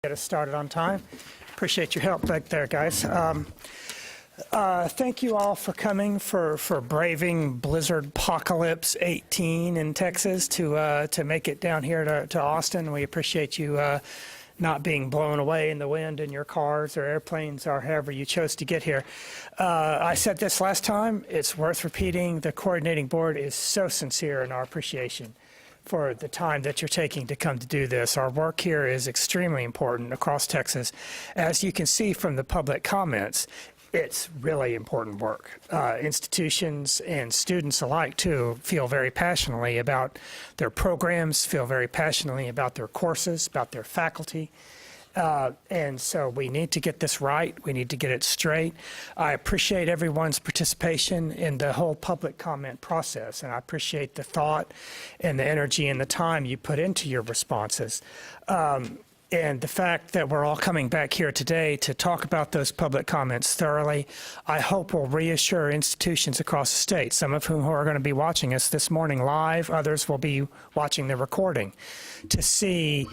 get us started on time. Appreciate your help back there, guys. Thank you all for coming, for braving Blizzard Apocalypse 18 in Texas to make it down here to Austin. We appreciate you not being blown away in the wind in your cars or airplanes or however you chose to get here. I said this last time. It's worth repeating. The coordinating board is so sincere in our appreciation for the time that you're taking to come to do this. Our work here is extremely important across Texas. As you can see from the public comments, it's really important work. Institutions and students alike, too, feel very passionately about their programs, feel very passionately about their courses, about their faculty. And so we need to get this right. We need to get it straight. I appreciate everyone's participation in the whole public comment process, and I appreciate the thought and the energy and the time you put into your responses. And the fact that we're all coming back here today to talk about those public comments thoroughly, I hope will reassure institutions across the state, some of whom are going to be watching us this morning live, others will be watching the recording, to see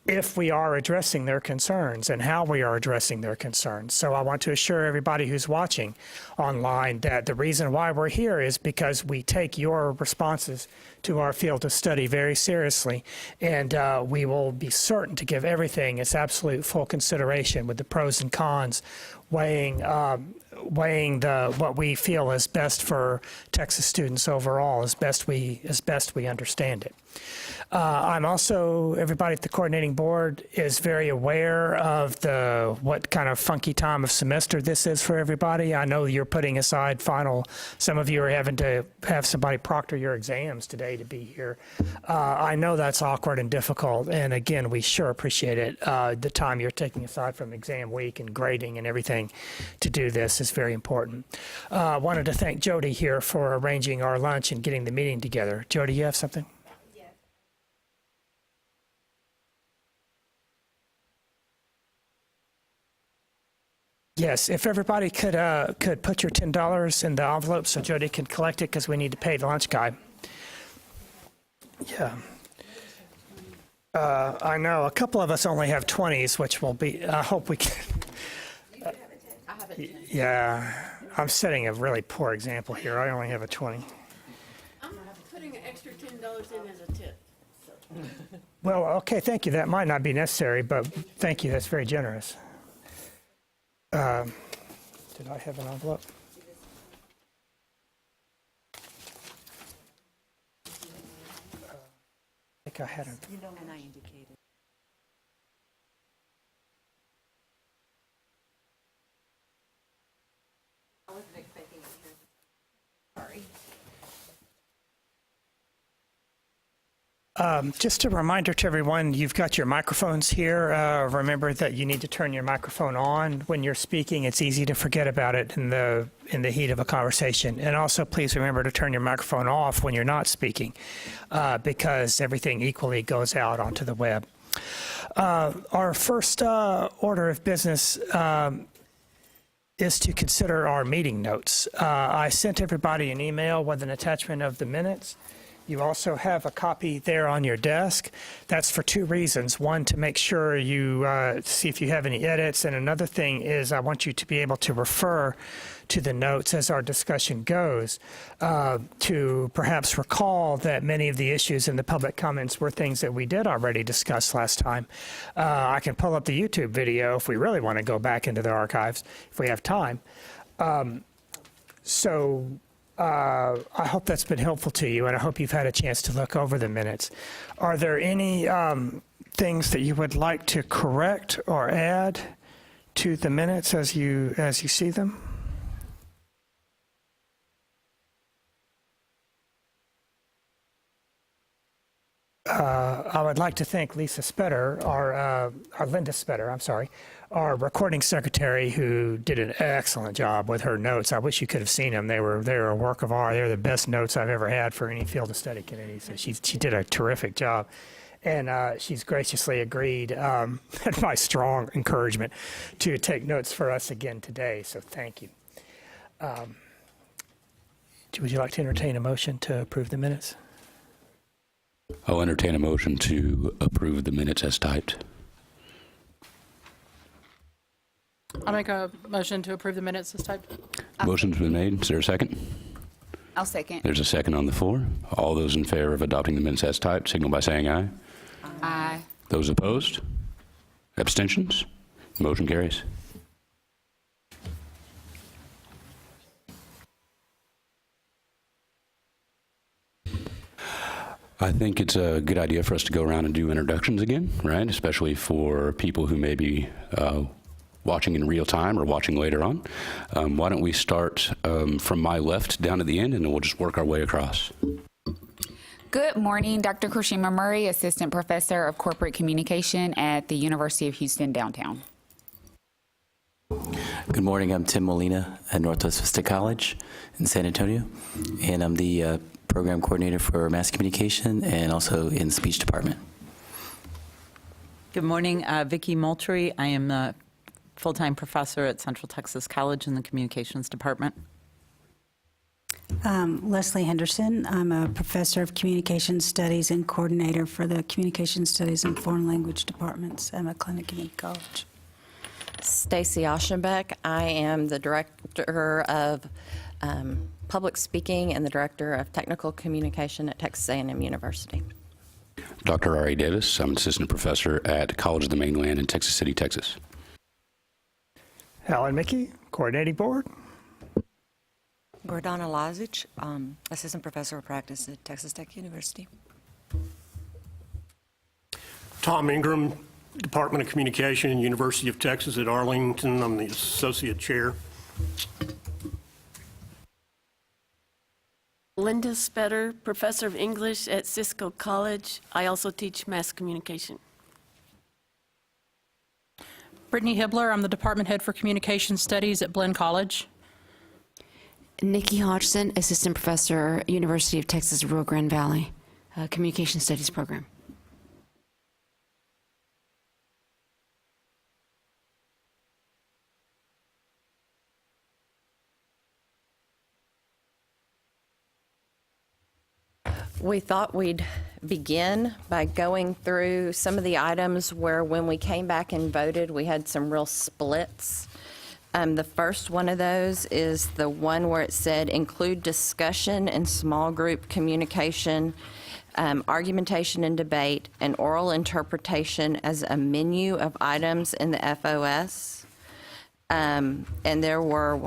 if we are addressing their concerns and how we are addressing their concerns. So I want to assure everybody who's watching online that the reason why we're here is because we take your responses to our field of study very seriously, and we will be certain to give everything its absolute full consideration with the pros and cons, weighing what we feel is best for Texas students overall, as best we understand it. I'm also, everybody at the coordinating board is very aware of what kind of funky time of semester this is for everybody. I know you're putting aside some of you are having to have somebody proctor your exams today to be here. I know that's awkward and difficult, and again, we sure appreciate it. The time you're taking aside from exam week and grading and everything to do this is very important. I wanted to thank Jody here for arranging our lunch and getting the meeting together. Jody, you have something? Yes, if everybody could put your $10 in the envelope so Jody can collect it, because we need to pay the lunch guy. Yeah. I know a couple of us only have 20s, which will be, I hope we can. Yeah, I'm setting a really poor example here. I only have a 20. I'm putting an extra $10 in as a tip. So. Well, okay, thank you. That might not be necessary, but thank you. That's very generous. Did I have an envelope? I think I had it. You know, and I indicated. I wasn't expecting it here. Sorry. Just a reminder to everyone, you've got your microphones here. Remember that you need to turn your microphone on when you're speaking. It's easy to forget about it in the heat of a conversation. And also, please remember to turn your microphone off when you're not speaking, because everything equally goes out onto the web. Our first order of business is to consider our meeting notes. I sent everybody an email with an attachment of the minutes. You also have a copy there on your desk. That's for two reasons. One, to make sure you see if you have any edits. And another thing is I want you to be able to refer to the notes as our discussion goes, to perhaps recall that many of the issues in the public comments were things that we did already discuss last time. I can pull up the YouTube video if we really want to go back into the archives, if we have time. I hope that's been helpful to you, and I hope you've had a chance to look over the minutes. Are there any things that you would like to correct or add to the minutes as you see them? I would like to thank Lisa Spetter, our Linda Spetter, I'm sorry, our recording secretary, who did an excellent job with her notes. I wish you could have seen them. They were a work of art. They're the best notes I've ever had for any field of study committee. So she did a terrific job. And she's graciously agreed, at my strong encouragement, to take notes for us again today. So thank you. Would you like to entertain a motion to approve the minutes? I'll entertain a motion to approve the minutes as typed. I'll make a motion to approve the minutes as typed. Motion's been made. Is there a second? I'll second. There's a second on the floor. All those in favor of adopting the minutes as typed, signal by saying aye. Aye. Those opposed? Abstentions? Motion carries. I think it's a good idea for us to go around and do introductions again, right? Especially for people who may be watching in real time or watching later on. Why don't we start from my left down to the end, and then we'll just work our way across. Good morning, Dr. Kurshima Murray, Assistant Professor of Corporate Communication at the University of Houston Downtown. Good morning, I'm Tim Molina at Northwest Vista College in San Antonio, and I'm the Program Coordinator for Mass Communication and also in Speech Department. Good morning, Vicki Moultrie. I am the full-time professor at Central Texas College in the Communications Department. Leslie Henderson. I'm a professor of Communication Studies and coordinator for the Communication Studies and Foreign Language departments at McLennan Community College. Stacy Aschenbeck. I am the director of public speaking and the director of technical communication at Texas A&M University. Dr. R.A. Davis. I'm an assistant professor at College of the Mainland in Texas City, Texas. Alan Mickey, coordinating board. Gordana Lazic, Assistant Professor of Practice at Texas Tech University. Tom Ingram, Department of Communication, University of Texas at Arlington. I'm the Associate Chair. Linda Spetter, Professor of English at Cisco College. I also teach mass communication. Brittany Hibbler, I'm the Department Head for Communication Studies at Blinn College. Nikki Hodgson, Assistant Professor, University of Texas Rio Grande Valley, Communication Studies Program. We thought we'd begin by going through some of the items where when we came back and voted, we had some real splits. The first one of those is the one where it said include discussion and small group communication, argumentation and debate, and oral interpretation as a menu of items in the FOS. And there were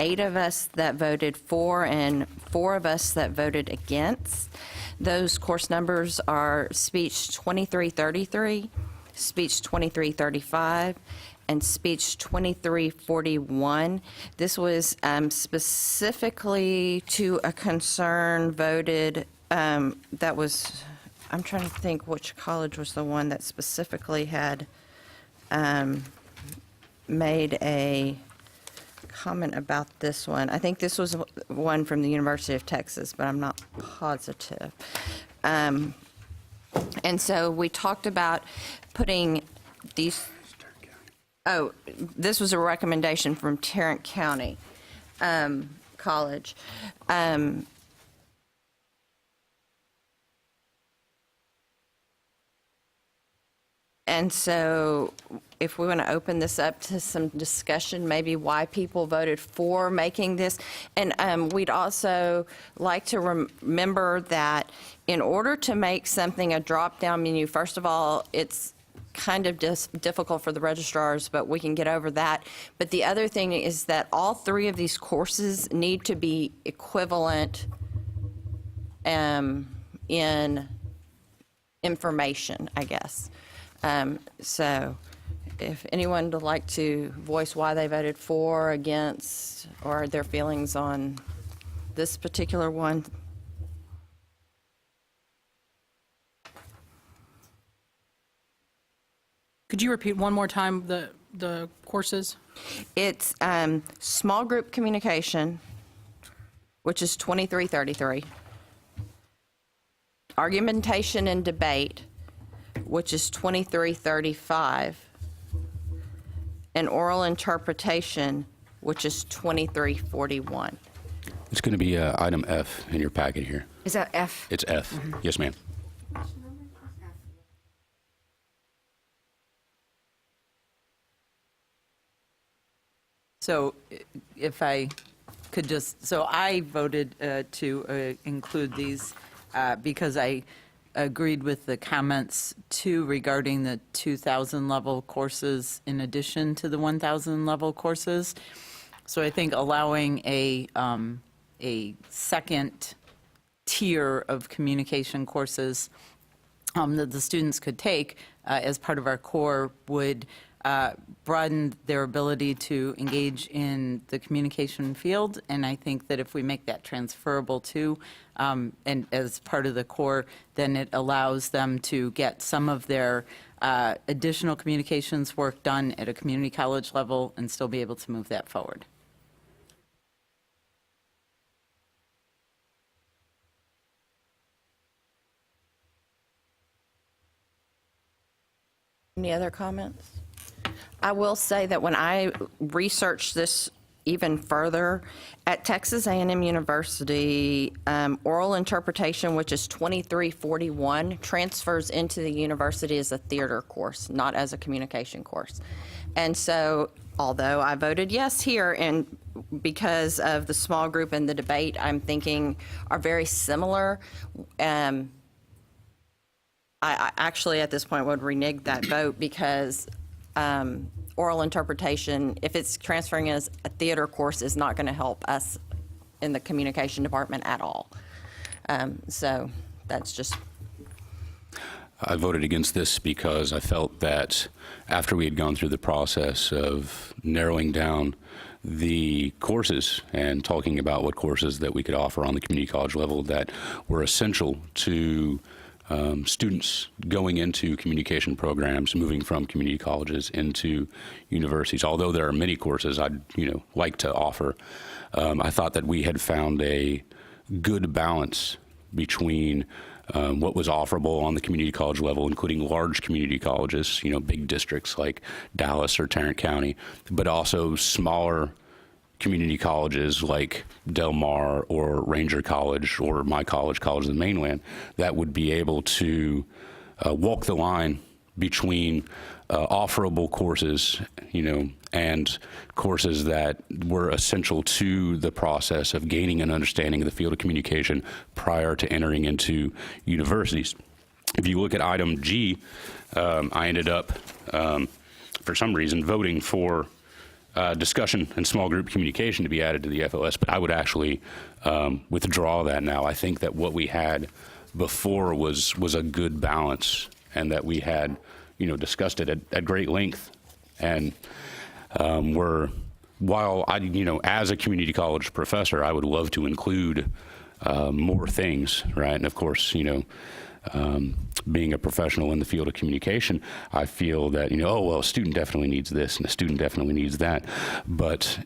8 of us that voted for and 4 of us that voted against. Those course numbers are Speech 2333, Speech 2335, and Speech 2341. This was specifically to a concern voted that was, I'm trying to think which college was the one that specifically had made a comment about this one. I think this was one from the University of Texas, but I'm not positive. And so we talked about putting these. Oh, this was a recommendation from Tarrant County College. And so if we want to open this up to some discussion, maybe why people voted for making this. And we'd also like to remember that in order to make something a drop-down menu, first of all, it's kind of difficult for the registrars, but we can get over that. But the other thing is that all 3 of these courses need to be equivalent in information, I guess. So if anyone would like to voice why they voted for, against, or their feelings on this particular one. Could you repeat one more time the courses? It's small group communication, which is 2333. Argumentation and debate, which is 2335. And oral interpretation, which is 2341. It's going to be item F in your packet here. Is that F? It's F. Mm-hmm. Yes, ma'am. So if I could just, so I voted to include these because I agreed with the comments too regarding the 2,000 level courses in addition to the 1,000 level courses. So I think allowing a second tier of communication courses that the students could take as part of our core would broaden their ability to engage in the communication field. And I think that if we make that transferable too, and as part of the core, then it allows them to get some of their additional communications work done at a community college level and still be able to move that forward. Any other comments? I will say that when I researched this even further, at Texas A&M University, oral interpretation, which is 2341, transfers into the university as a theater course, not as a communication course. And so, although I voted yes here, and because of the small group and the debate I'm thinking are very similar, I actually, at this point, would renege that vote because oral interpretation, if it's transferring as a theater course, is not going to help us in the communication department at all. So that's just... I voted against this because I felt that after we had gone through the process of narrowing down the courses and talking about what courses that we could offer on the community college level that were essential to students going into communication programs, moving from community colleges into universities. Although there are many courses I'd like to offer, I thought that we had found a good balance between what was offerable on the community college level, including large community colleges, big districts like Dallas or Tarrant County, but also smaller community colleges like Del Mar or Ranger College or my college, College of the Mainland, that would be able to walk the line between offerable courses, and courses that were essential to the process of gaining an understanding of the field of communication prior to entering into universities. If you look at item G, I ended up, for some reason, voting for discussion and small group communication to be added to the FOS, but I would actually withdraw that now. I think that what we had before was a good balance, and that we had, discussed it at great length. And while I, as a community college professor, I would love to include more things, right? And of course, being a professional in the field of communication, I feel that, a student definitely needs this and a student definitely needs that. But,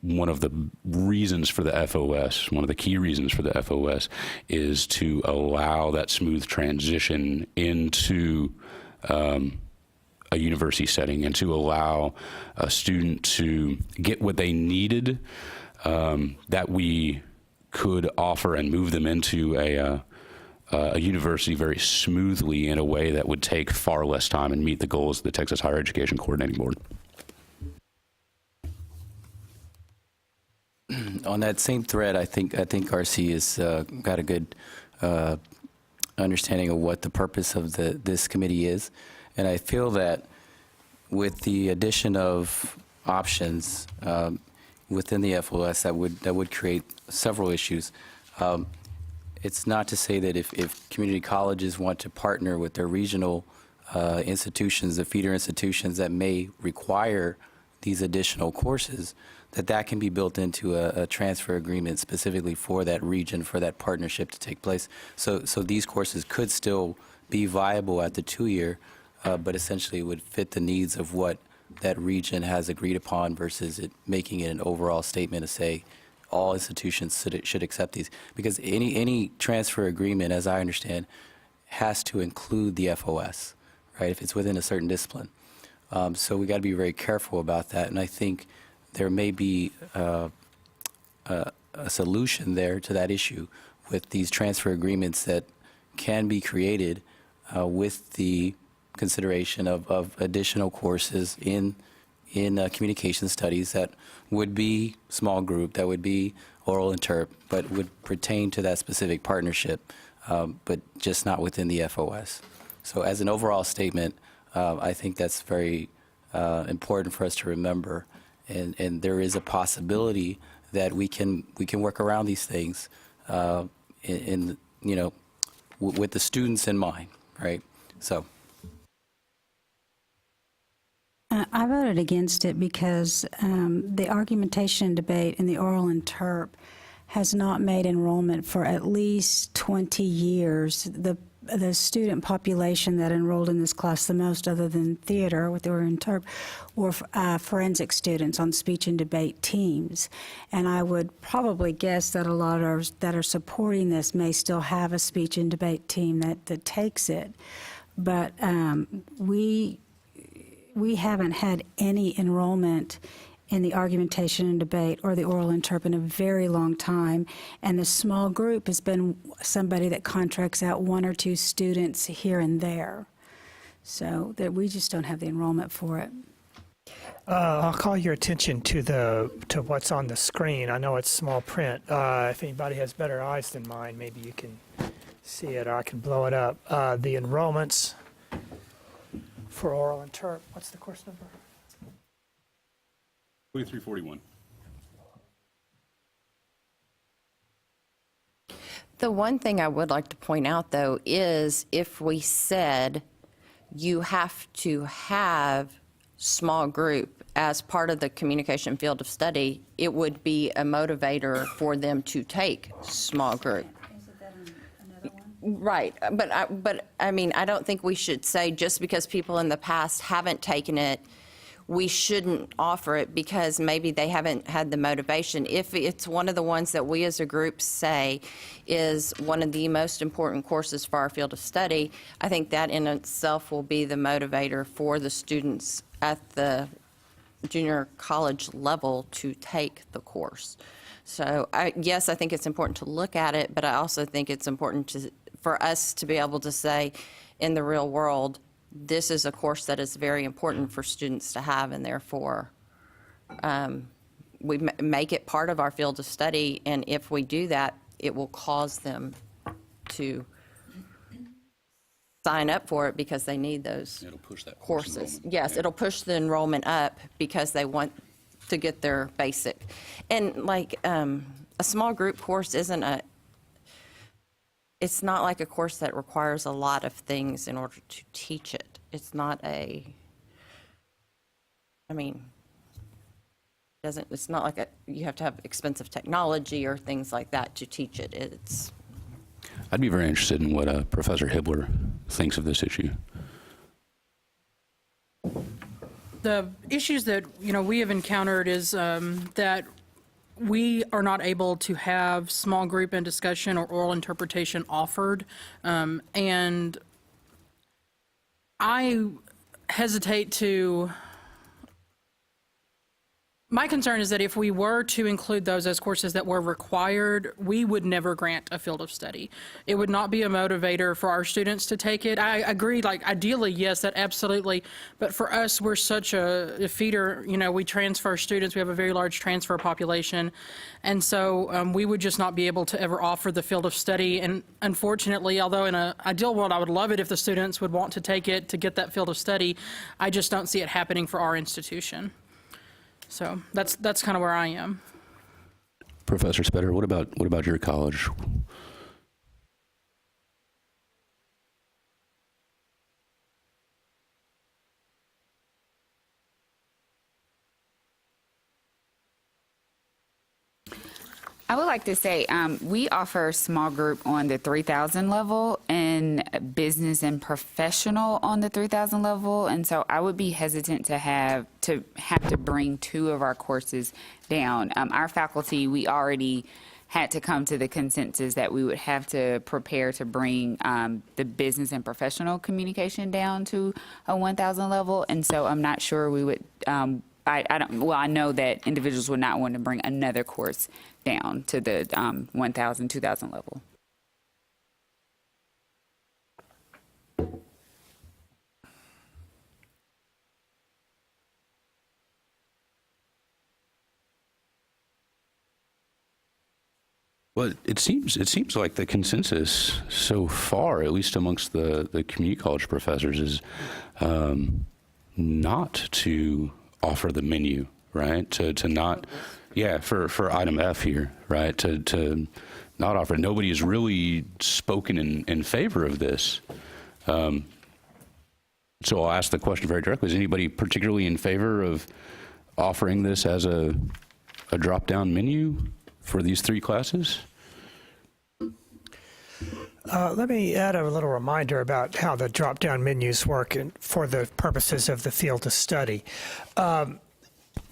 one of the reasons for the FOS, one of the key reasons for the FOS is to allow that smooth transition into a university setting and to allow a student to get what they needed that we could offer and move them into a university very smoothly in a way that would take far less time and meet the goals of the Texas Higher Education Coordinating Board. On that same thread, I think RC has got a good understanding of what the purpose of this committee is, and I feel that with the addition of options within the FOS, that would create several issues. It's not to say that if community colleges want to partner with their regional institutions, the feeder institutions that may require these additional courses, that can be built into a transfer agreement specifically for that region, for that partnership to take place. So these courses could still be viable at the 2-year, but essentially would fit the needs of what that region has agreed upon versus it making it an overall statement to say, all institutions should accept these, because any transfer agreement, as I understand, has to include the FOS, right? If it's within a certain discipline, so we got to be very careful about that. And I think there may be a solution there to that issue with these transfer agreements that can be created with the consideration of additional courses in in communication studies that would be small group, that would be oral interp, but would pertain to that specific partnership, but just not within the FOS. So as an overall statement, I think that's very important for us to remember. And there is a possibility that we can work around these things in you know, with the students in mind, right? So. I voted against it because the argumentation and debate in the oral interp has not made enrollment for at least 20 years. The student population that enrolled in this class the most, other than theater with the oral interp, were forensic students on speech and debate teams. And I would probably guess that a lot that are supporting this may still have a speech and debate team that takes it. But we haven't had any enrollment in the argumentation and debate or the oral interp in a very long time, and the small group has been somebody that contracts out 1 or 2 students here and there, so that we just don't have the enrollment for it. I'll call your attention to what's on the screen. I know it's small print. If anybody has better eyes than mine, maybe you can see it, or I can blow it up. The enrollments for oral interp. What's the course number? 2341. The one thing I would like to point out, though, is if we said you have to have small group as part of the communication field of study, it would be a motivator for them to take small group. Isn't that another one? Right, but I mean, I don't think we should say just because people in the past haven't taken it, we shouldn't offer it because maybe they haven't had the motivation. If it's one of the ones that we as a group say is one of the most important courses for our field of study, I think that in itself will be the motivator for the students at the junior college level to take the course. So yes, I think it's important to look at it, but I also think it's important for us to be able to say in the real world, this is a course that is very important for students to have, and therefore we make it part of our field of study, and if we do that, it will cause them to sign up for it because they need those It'll push that courses. enrollment. Yes, it'll push the enrollment up because they want to get their basic. And like a small group course it's not like a course that requires a lot of things in order to teach it. It's not it's not like you have to have expensive technology or things like that to teach it. I'd be very interested in what Professor Hibbler thinks of this issue. The issues that, we have encountered is that we are not able to have small group and discussion or oral interpretation offered. And I hesitate to... My concern is that if we were to include those as courses that were required, we would never grant a field of study. It would not be a motivator for our students to take it. I agree, ideally, yes, that absolutely. But for us, we're such a feeder, we transfer students. We have a very large transfer population. And so we would just not be able to ever offer the field of study. And unfortunately, although in an ideal world, I would love it if the students would want to take it to get that field of study, I just don't see it happening for our institution. So that's kind of where I am. Professor Spetter, what about your college? I would like to say we offer small group on the 3,000 level and business and professional on the 3,000 level, and so I would be hesitant to have to bring 2 of our courses down. Our faculty, we already had to come to the consensus that we would have to prepare to bring the business and professional communication down to a 1,000 level, and so I'm not sure we would. I know that individuals would not want to bring another course down to the 1,000, 2,000 level. Well, it seems like the consensus so far, at least amongst the community college professors, is not to offer the menu, right? To not, yeah, for item F here, right? To not offer. Nobody has really spoken in favor of this. So I'll ask the question very directly: is anybody particularly in favor of offering this as a drop-down menu for these 3 classes? Let me add a little reminder about how the drop-down menus work for the purposes of the field of study.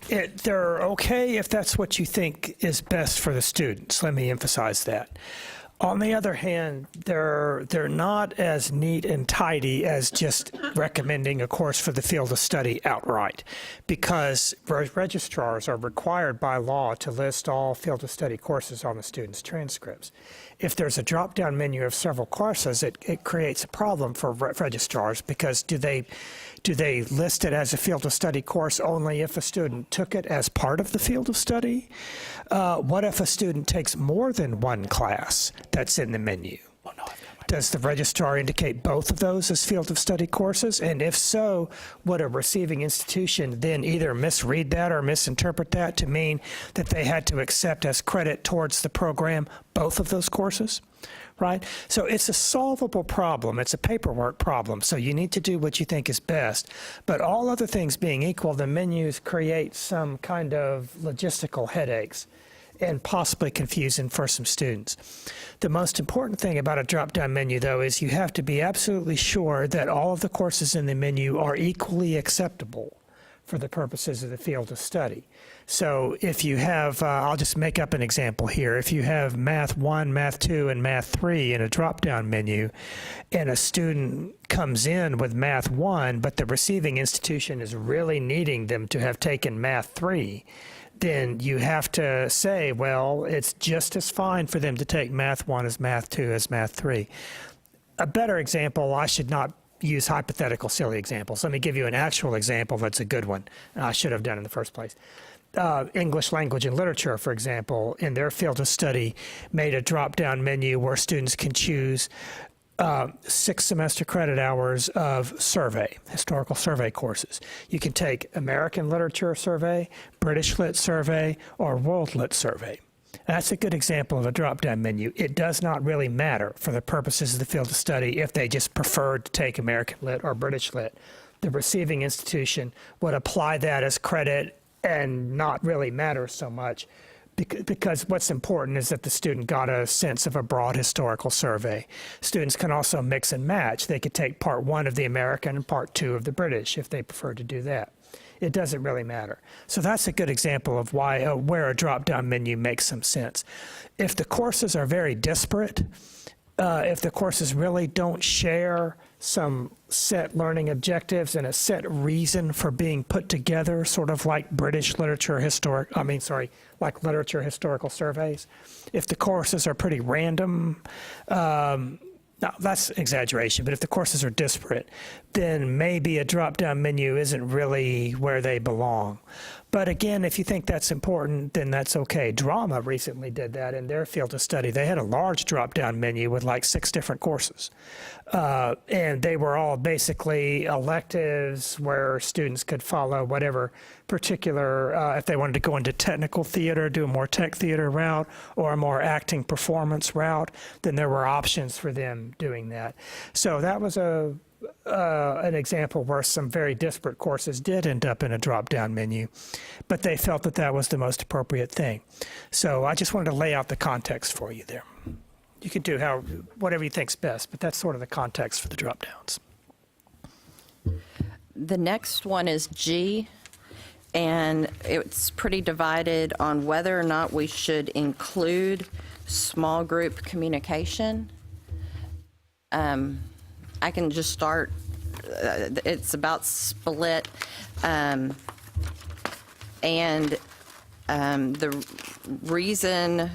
They're okay if that's what you think is best for the students. Let me emphasize that. On the other hand, they're not as neat and tidy as just recommending a course for the field of study outright, because registrars are required by law to list all field of study courses on the students' transcripts. If there's a drop-down menu of several courses, it creates a problem for registrars, because do they list it as a field of study course only if a student took it as part of the field of study? What if a student takes more than one class that's in the menu? Does the registrar indicate both of those as field of study courses? And if so, would a receiving institution then either misread that or misinterpret that to mean that they had to accept as credit towards the program both of those courses? Right? So it's a solvable problem. It's a paperwork problem. So you need to do what you think is best. But all other things being equal, the menus create some kind of logistical headaches and possibly confusing for some students. The most important thing about a drop-down menu, though, is you have to be absolutely sure that all of the courses in the menu are equally acceptable for the purposes of the field of study. So if you have, I'll just make up an example here. If you have Math 1, Math 2, and Math 3 in a drop-down menu, and a student comes in with Math 1, but the receiving institution is really needing them to have taken Math 3, then you have to say, well, it's just as fine for them to take Math 1 as Math 2 as Math 3. A better example, I should not use hypothetical silly examples. Let me give you an actual example that's a good one. I should have done in the first place. English language and literature, for example, in their field of study, made a drop-down menu where students can choose 6 semester credit hours of survey, historical survey courses. You can take American Literature Survey, British Lit Survey, or World Lit Survey. That's a good example of a drop-down menu. It does not really matter for the purposes of the field of study if they just preferred to take American Lit or British Lit. The receiving institution would apply that as credit and not really matter so much, because what's important is that the student got a sense of a broad historical survey. Students can also mix and match. They could take part 1 of the American and part 2 of the British if they prefer to do that. It doesn't really matter. So that's a good example of where a drop-down menu makes some sense. If the courses are very disparate, if the courses really don't share some set learning objectives and a set reason for being put together, sort of like British literature like literature historical surveys. If the courses are pretty random, now that's exaggeration, but if the courses are disparate, then maybe a drop-down menu isn't really where they belong. But again, if you think that's important, then that's okay. Drama recently did that in their field of study. They had a large drop-down menu with like 6 different courses. And they were all basically electives where students could follow whatever particular, if they wanted to go into technical theater, do a more tech theater route, or a more acting performance route, then there were options for them doing that. So that was an example where some very disparate courses did end up in a drop-down menu, but they felt that that was the most appropriate thing. So I just wanted to lay out the context for you there. You can do whatever you think's best, but that's sort of the context for the drop-downs. The next one is G, and it's pretty divided on whether or not we should include small group communication. I can just start. It's about split, and the reason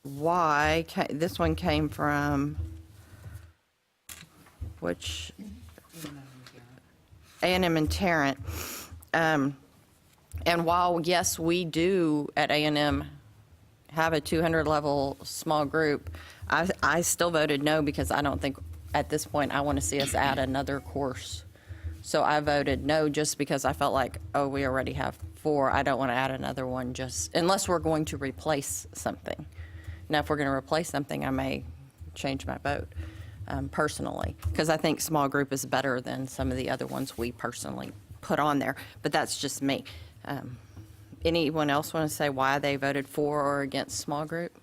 why this one came from which A&M and Tarrant. And while yes, we do at A&M have a 200 level small group, I still voted no because I don't think at this point I want to see us add another course. So I voted no just because I felt like, oh, we already have 4. I don't want to add another one just unless we're going to replace something. Now, if we're going to replace something, I may change my vote personally because I think small group is better than some of the other ones we personally put on there. But that's just me. Anyone else want to say why they voted for or against small group?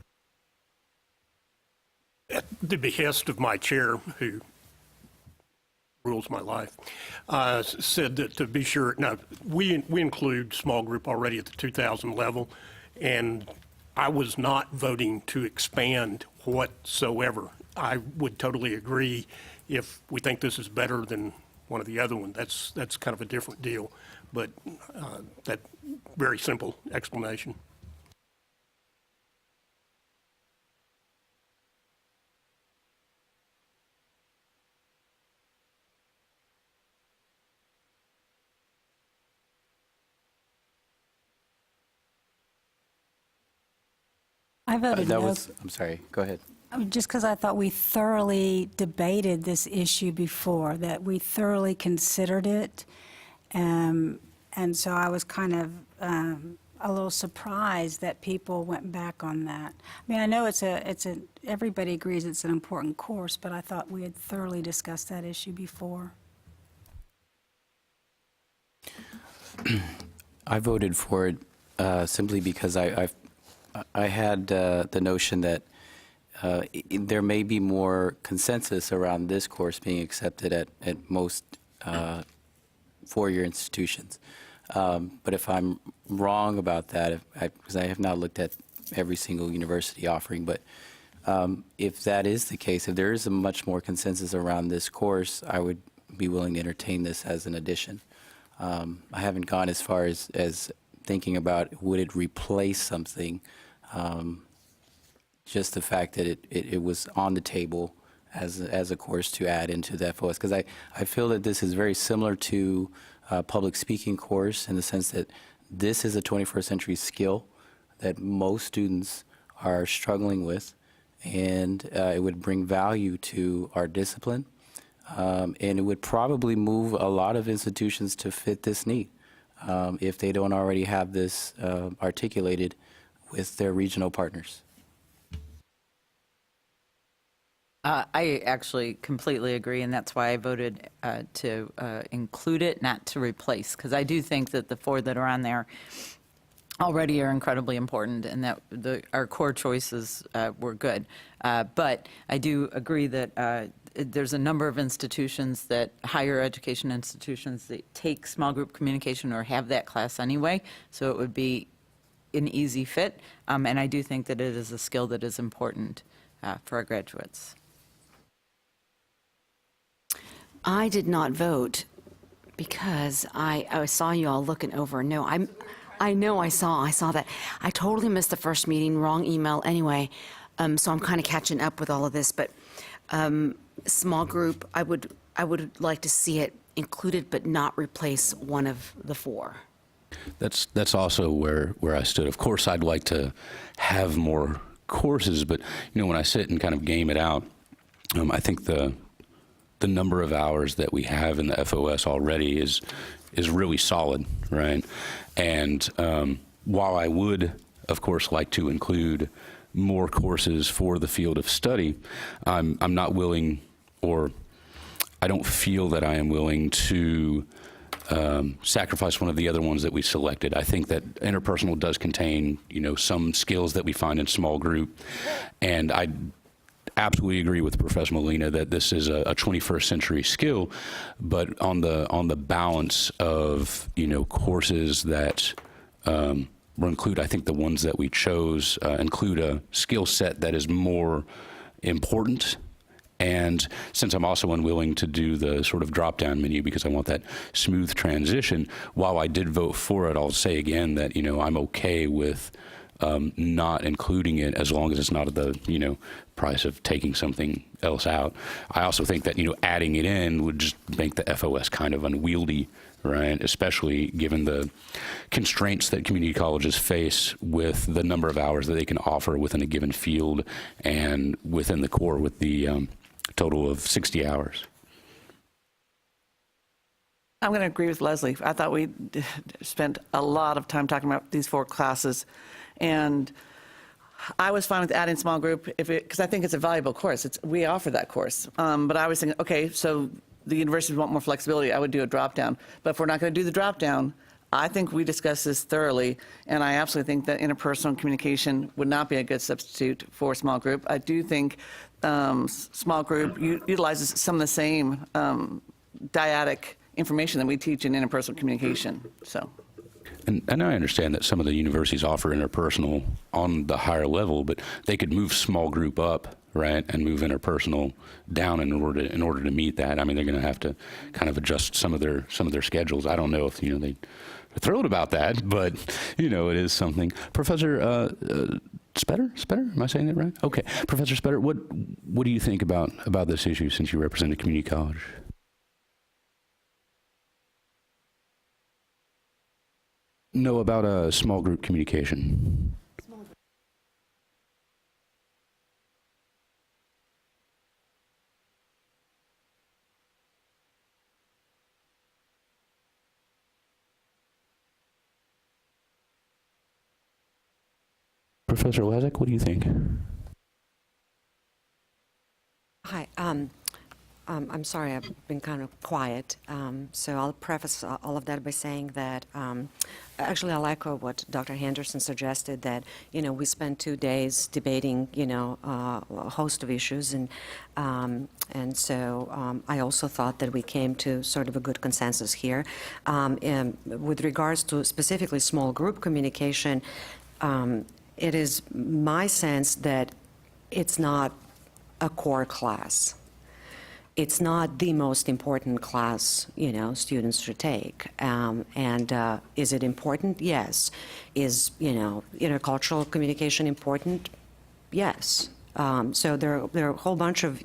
At the behest of my chair, who rules my life, said that to be sure, no, we include small group already at the 2,000 level, and I was not voting to expand whatsoever. I would totally agree if we think this is better than one of the other ones. That's kind of a different deal, but that very simple explanation. I voted That no. was, I'm sorry, go ahead. Just because I thought we thoroughly debated this issue before, that we thoroughly considered it. And so I was kind of a little surprised that people went back on that. I mean, I know everybody agrees it's an important course, but I thought we had thoroughly discussed that issue before. I voted for it simply because I had the notion that there may be more consensus around this course being accepted at most four-year institutions. But if I'm wrong about that, because I have not looked at every single university offering, but if that is the case, if there is a much more consensus around this course, I would be willing to entertain this as an addition. I haven't gone as far as thinking about would it replace something. Just the fact that it was on the table as a course to add into the FOS, because I feel that this is very similar to a public speaking course in the sense that this is a 21st century skill that most students are struggling with, and it would bring value to our discipline, and it would probably move a lot of institutions to fit this need if they don't already have this articulated with their regional partners. I actually completely agree, and that's why I voted to include it, not to replace, because I do think that the 4 that are on there already are incredibly important, and that our core choices were good. But I do agree that there's a number of institutions, that higher education institutions, that take small group communication or have that class anyway, so it would be an easy fit. And I do think that it is a skill that is important for our graduates. I did not vote because I saw you all looking over. No, I know I saw that. I totally missed the first meeting, wrong email anyway. So I'm kind of catching up with all of this, but small group, I would like to see it included but not replace one of the 4. That's also where I stood. Of course, I'd like to have more courses, but when I sit and kind of game it out, I think the number of hours that we have in the FOS already is really solid, right? And while I would, of course, like to include more courses for the field of study, I'm not willing, or I don't feel that I am willing to sacrifice one of the other ones that we selected. I think that interpersonal does contain, some skills that we find in small group, and I absolutely agree with Professor Molina that this is a 21st century skill, but on the balance of courses that will include, I think the ones that we chose include a skill set that is more important. And since I'm also unwilling to do the sort of drop-down menu because I want that smooth transition, while I did vote for it, I'll say again that I'm okay with not including it as long as it's not at the, price of taking something else out. I also think that, adding it in would just make the FOS kind of unwieldy, right? Especially given the constraints that community colleges face with the number of hours that they can offer within a given field and within the core with the total of 60 hours. I'm going to agree with Leslie. I thought we spent a lot of time talking about these 4 classes, and I was fine with adding small group because I think it's a valuable course. We offer that course. But I was thinking, okay, so the universities want more flexibility. I would do a drop down. But if we're not going to do the drop down, I think we discussed this thoroughly, and I absolutely think that interpersonal communication would not be a good substitute for small group. I do think small group utilizes some of the same dyadic information that we teach in interpersonal communication. So. And I understand that some of the universities offer interpersonal on the higher level, but they could move small group up, right, and move interpersonal down in order to meet that. I mean, they're going to have to kind of adjust some of their schedules. I don't know if they're thrilled about that, but it is something. Professor Spetter, am I saying that right? Okay, Professor Spetter, what do you think about this issue since you represent a community college? No, about a small group communication. Professor Lazek, what do you think? Hi. I'm sorry, I've been kind of quiet. So I'll preface all of that by saying that actually I'll echo what Dr. Henderson suggested, that, we spent 2 days debating, a host of issues. And so I also thought that we came to sort of a good consensus here. With regards to specifically small group communication, it is my sense that it's not a core class. It's not the most important class, students should take. Is it important? Yes. Is, intercultural communication important? Yes. So there are a whole bunch of,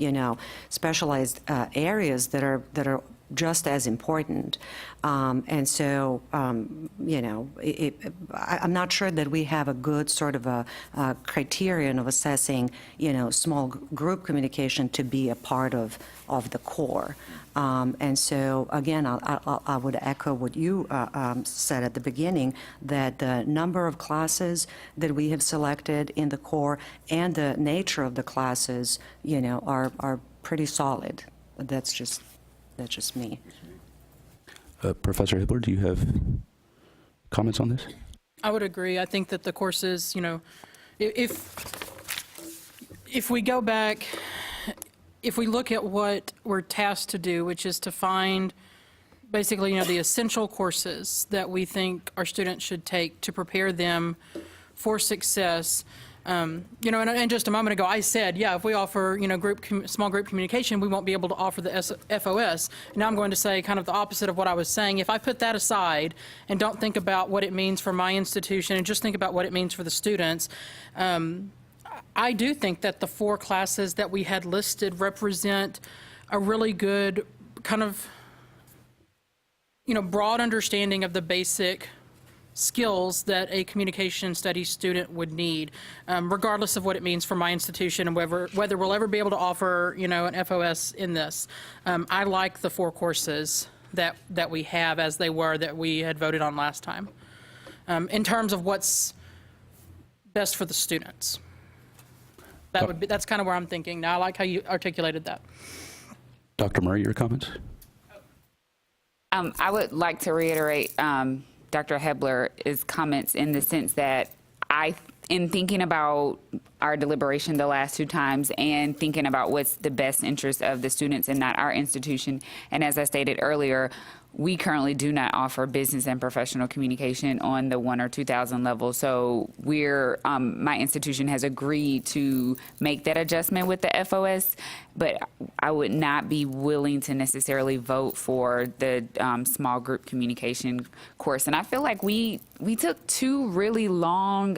specialized areas that are just as important. And so, I'm not sure that we have a good sort of a criterion of assessing, small group communication to be a part of the core. And so, again, I would echo what you said at the beginning, that the number of classes that we have selected in the core and the nature of the classes, are pretty solid. That's just me. Professor Hibbler, do you have comments on this? I would agree. I think that the courses, if we go back, if we look at what we're tasked to do, which is to find basically, the essential courses that we think our students should take to prepare them for success. And just a moment ago, I said, if we offer, small group communication, we won't be able to offer the FOS. Now I'm going to say kind of the opposite of what I was saying. If I put that aside and don't think about what it means for my institution and just think about what it means for the students, I do think that the 4 classes that we had listed represent a really good kind of, broad understanding of the basic skills that a communication studies student would need, regardless of what it means for my institution and whether we'll ever be able to offer, an FOS in this. I like the 4 courses that we have as they were that we had voted on last time, in terms of what's best for the students. That's kind of where I'm thinking. Now, I like how you articulated that. Dr. Murray, your comments? I would like to reiterate Dr. Hebler's comments in the sense that in thinking about our deliberation the last 2 times and thinking about what's the best interest of the students and not our institution, and as I stated earlier, we currently do not offer business and professional communication on the 1,000 or 2,000 level. So my institution has agreed to make that adjustment with the FOS, but I would not be willing to necessarily vote for the small group communication course. And I feel like we took 2 really long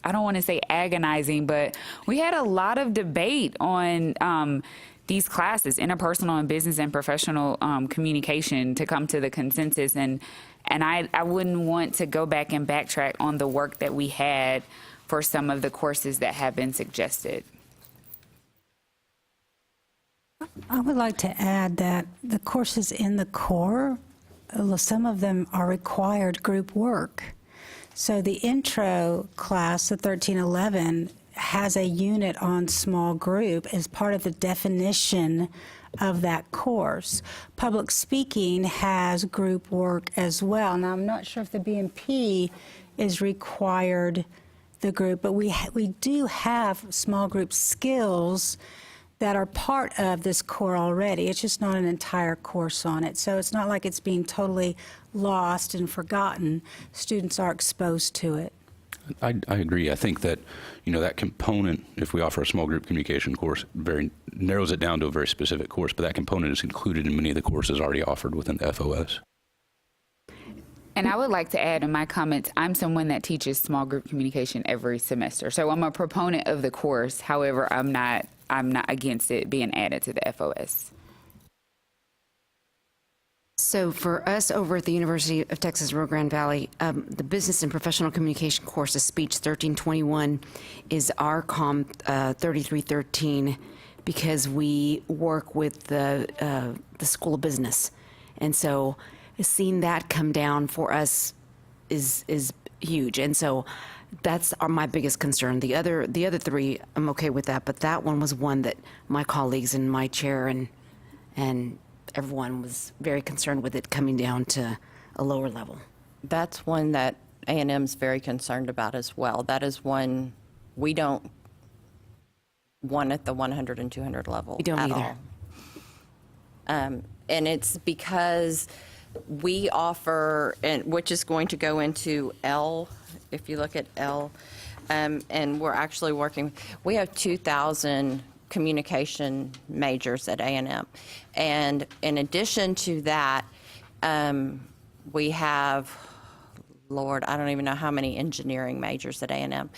I don't want to say agonizing, but we had a lot of debate on these classes, interpersonal and business and professional communication, to come to the consensus. And I wouldn't want to go back and backtrack on the work that we had for some of the courses that have been suggested. I would like to add that the courses in the core, some of them are required group work. So the intro class, the 1311, has a unit on small group as part of the definition of that course. Public speaking has group work as well. Now, I'm not sure if the BMP is required the group, but we do have small group skills that are part of this core already. It's just not an entire course on it. So it's not like it's being totally lost and forgotten. Students are exposed to it. I agree. I think that, that component, if we offer a small group communication course, very narrows it down to a very specific course, but that component is included in many of the courses already offered within the FOS. And I would like to add in my comments, I'm someone that teaches small group communication every semester. So I'm a proponent of the course. However, I'm not against it being added to the FOS. So for us over at the University of Texas Rio Grande Valley, the Business and Professional Communication course of Speech 1321 is our COM 3313 because we work with the School of Business. And so seeing that come down for us is huge. And so that's my biggest concern. The other three, I'm okay with that, but that one was one that my colleagues and my chair and everyone was very concerned with it coming down to a lower level. That's one that A&M's very concerned about as well. That is one we don't want at the 100 and 200 level We don't at either. all. And it's because we offer, which is going to go into L, if you look at L, and we're actually working, we have 2,000 communication majors at A&M. And in addition to that, we have, Lord, I don't even know how many engineering majors at A&M.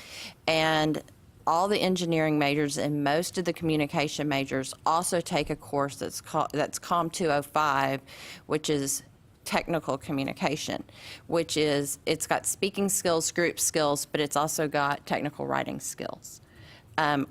And all the engineering majors and most of the communication majors also take a course that's COM 205, which is technical communication, which is, it's got speaking skills, group skills, but it's also got technical writing skills. And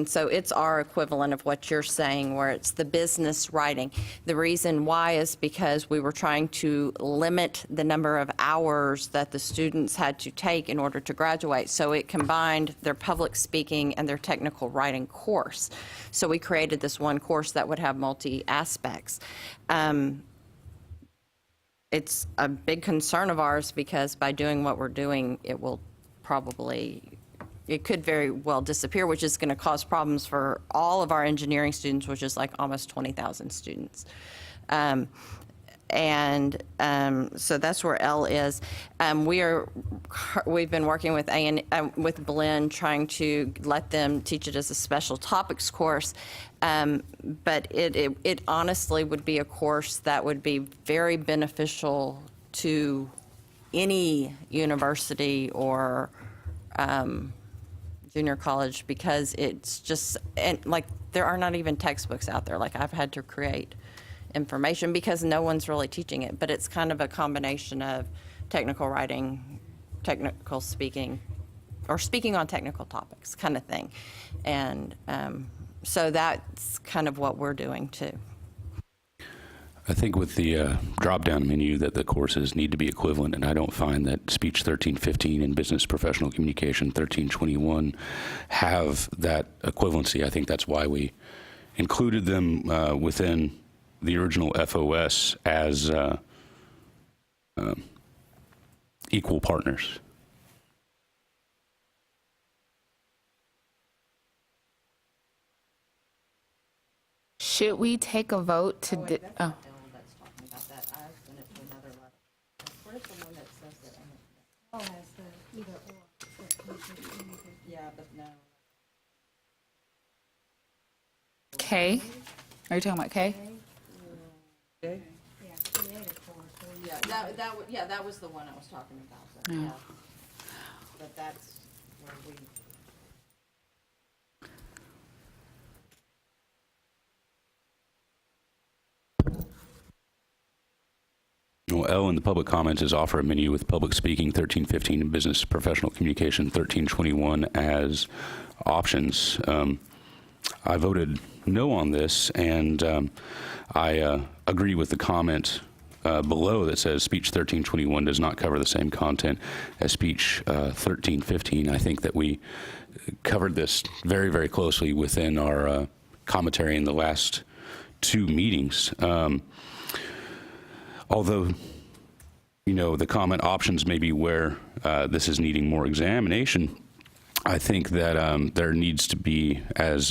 so it's our equivalent of what you're saying, where it's the business writing. The reason why is because we were trying to limit the number of hours that the students had to take in order to graduate. So it combined their public speaking and their technical writing course. So we created this one course that would have multi-aspects. It's a big concern of ours because by doing what we're doing, it could very well disappear, which is going to cause problems for all of our engineering students, which is like almost 20,000 students. So that's where L is. We've been working with with Blend, trying to let them teach it as a special topics course. But it honestly would be a course that would be very beneficial to any university or junior college, because it's just, and like, there are not even textbooks out there. Like, I've had to create information because no one's really teaching it, but it's kind of a combination of technical writing, technical speaking, or speaking on technical topics kind of thing. And so that's kind of what we're doing too. I think with the drop-down menu that the courses need to be equivalent, and I don't find that Speech 1315 and Business Professional Communication 1321 have that equivalency. I think that's why we included them within the original FOS as equal partners. Should we take a vote to? Oh. K? Are you talking about K? That was the one I was talking about. that that's where we. Well, L in the public comments is offer a menu with public speaking 1315 and business professional communication 1321 as options. I voted no on this, and I agree with the comment below that says speech 1321 does not cover the same content as speech 1315. I think that we covered this very, very closely within our commentary in the last two meetings. Although, you know, the comment options may be where this is needing more examination, I think that there needs to be, as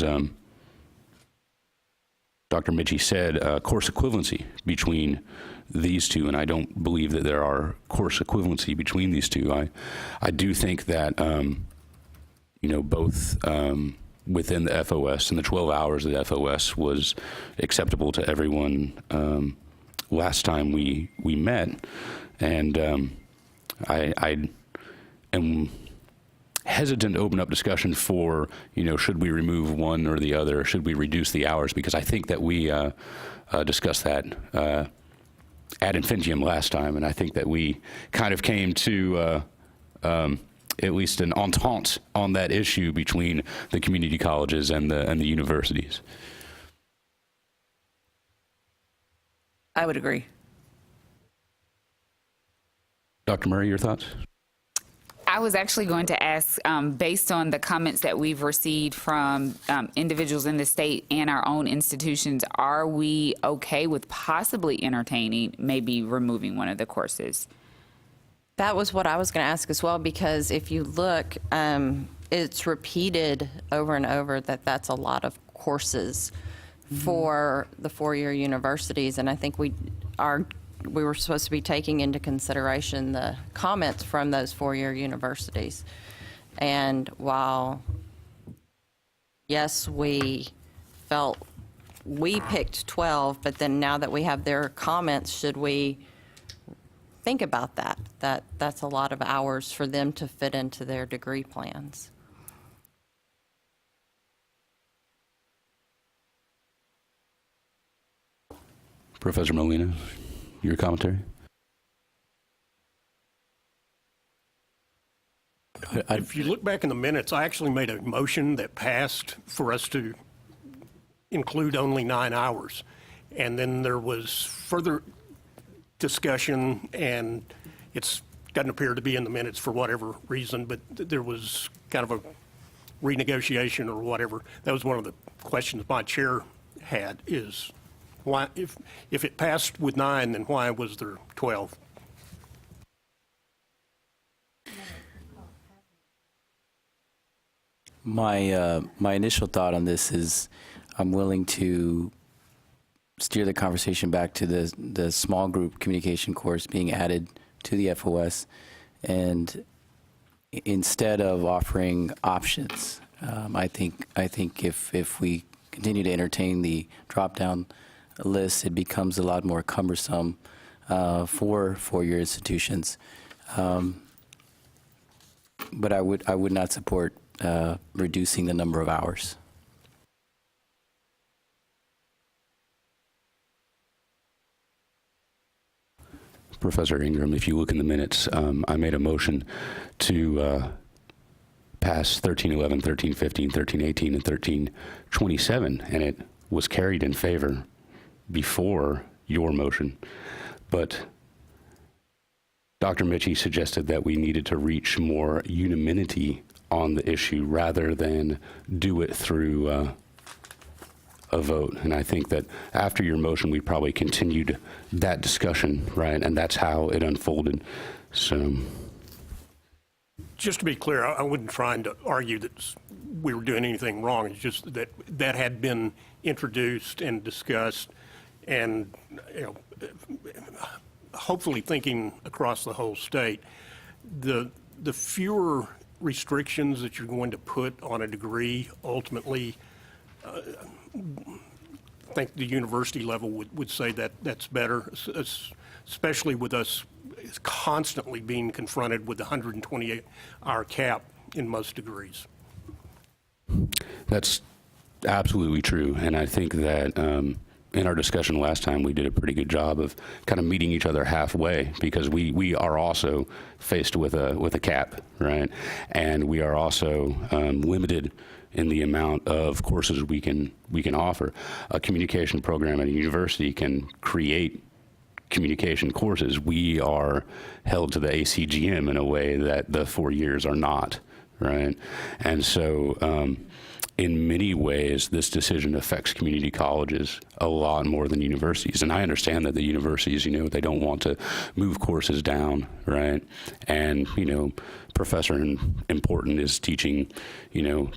Dr. Mitchie said, course equivalency between these two, and I don't believe that there are course equivalency between these two. I do think that, you know, both within the FOS and the 12 hours of the FOS was acceptable to everyone last time we met, and I am hesitant to open up discussion for, you know, should we remove one or the other, should we reduce the hours, because I think that we discussed that ad infinitum last time, and I think that we kind of came to at least an entente on that issue between the community colleges and the universities. I would agree. Dr. Murray, your thoughts? I was actually going to ask, based on the comments that we've received from individuals in the state and our own institutions, are we okay with possibly entertaining maybe removing one of the courses? That was what I was going to ask as well, because if you look, it's repeated over and over that that's a lot of courses for the four-year universities, and I think we were supposed to be taking into consideration the comments from those four-year universities. And while, yes, we felt we picked 12, but then now that we have their comments, should we think about that? That's a lot of hours for them to fit into their degree plans. Professor Molina, your commentary? If you look back in the minutes, I actually made a motion that passed for us to include only 9 hours. And then there was further discussion, and it doesn't appear to be in the minutes for whatever reason, but there was kind of a renegotiation or whatever. That was one of the questions my chair had, is why, if it passed with 9, then why was there 12? My initial thought on this is I'm willing to steer the conversation back to the small group communication course being added to the FOS, and instead of offering options, I think if we continue to entertain the drop-down list, it becomes a lot more cumbersome for four-year institutions. But I would not support reducing the number of hours. Professor Ingram, if you look in the minutes, I made a motion to pass 1311, 1315, 1318, and 1327, and it was carried in favor before your motion. But Dr. Mitchie suggested that we needed to reach more unanimity on the issue rather than do it through a vote. And I think that after your motion, we probably continued that discussion, right? And that's how it unfolded. So, just to be clear, I wasn't trying to argue that we were doing anything wrong. It's just that that had been introduced and discussed, and hopefully thinking across the whole state, the fewer restrictions that you're going to put on a degree, ultimately, I think the university level would say that that's better, especially with us is constantly being confronted with the 128-hour cap in most degrees. That's absolutely true. And I think that in our discussion last time, we did a pretty good job of kind of meeting each other halfway, because we are also faced with a cap, right? And we are also limited in the amount of courses we can offer. A communication program at a university can create communication courses. We are held to the ACGM in a way that the 4 years are not, right? And so in many ways, this decision affects community colleges a lot more than universities. And I understand that the universities, they don't want to move courses down, right? And, Professor Important is teaching,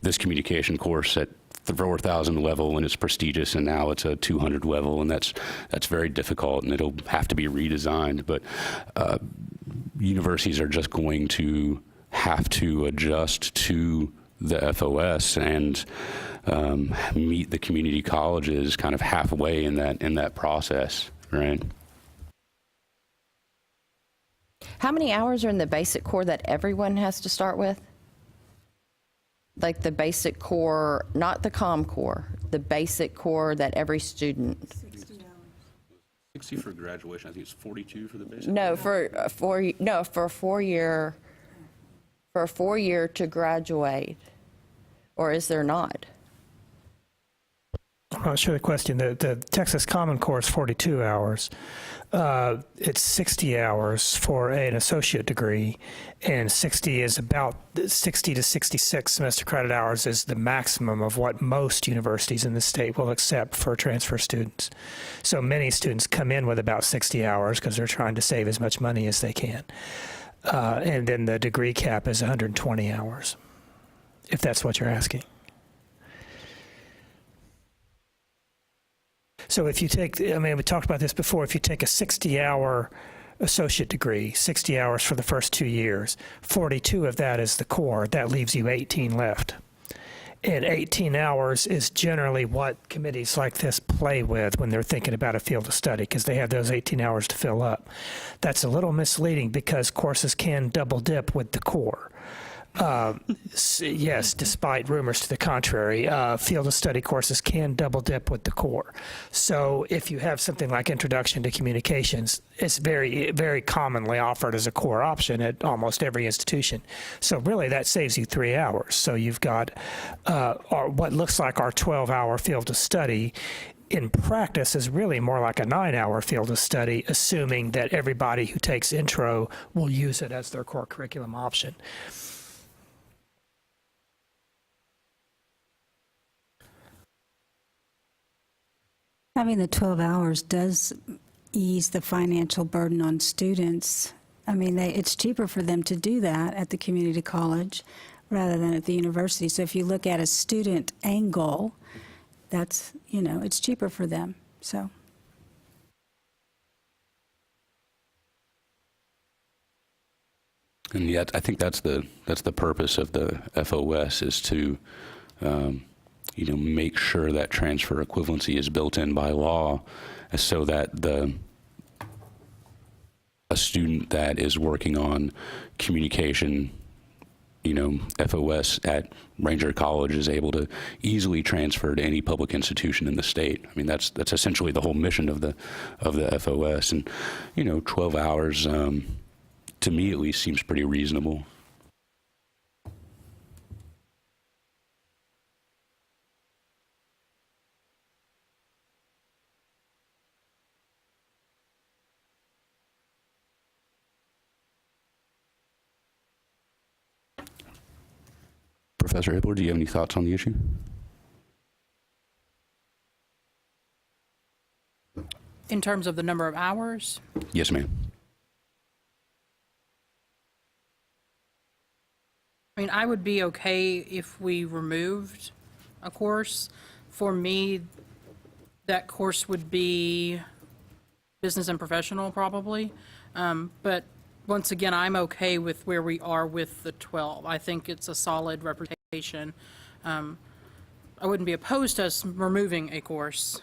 this communication course at the 4,000 level, and it's prestigious, and now it's a 200 level, and that's very difficult, and it'll have to be redesigned. But universities are just going to have to adjust to the FOS and meet the community colleges kind of halfway in that process, right? How many hours are in the basic core that everyone has to start with? Like the basic core, not the COM core, the basic core that every student. 60 for graduation. I think it's 42 for the basic. No, for a 4-year, for a 4-year to graduate, or is there not? I'm not sure the question. The Texas Common Core is 42 hours. It's 60 hours for an associate degree, and 60 is about 60 to 66 semester credit hours is the maximum of what most universities in the state will accept for transfer students. So many students come in with about 60 hours because they're trying to save as much money as they can. And then the degree cap is 120 hours, if that's what you're asking. So if you take, we talked about this before, if you take a 60-hour associate degree, 60 hours for the first 2 years, 42 of that is the core, that leaves you 18 left. And 18 hours is generally what committees like this play with when they're thinking about a field of study, because they have those 18 hours to fill up. That's a little misleading because courses can double dip with the core. Yes, despite rumors to the contrary, field of study courses can double dip with the core. So if you have something like Introduction to Communications, it's very, very commonly offered as a core option at almost every institution. So really that saves you 3 hours. So you've got what looks like our 12-hour field of study in practice is really more like a 9-hour field of study, assuming that everybody who takes intro will use it as their core curriculum option. Having the 12 hours does ease the financial burden on students. It's cheaper for them to do that at the community college rather than at the university. So if you look at a student angle, that's, it's cheaper for them. So. And yet, I think that's the purpose of the FOS, is to make sure that transfer equivalency is built in by law, so that a student that is working on communication, FOS at Ranger College is able to easily transfer to any public institution in the state. That's essentially the whole mission of the FOS. And 12 hours, to me at least, seems pretty reasonable. Professor Hibbler, do you have any thoughts on the issue? In terms of the number of hours? Yes, ma'am. I would be okay if we removed a course. For me, that course would be business and professional, probably. But once again, I'm okay with where we are with the 12. I think it's a solid representation. I wouldn't be opposed to us removing a course.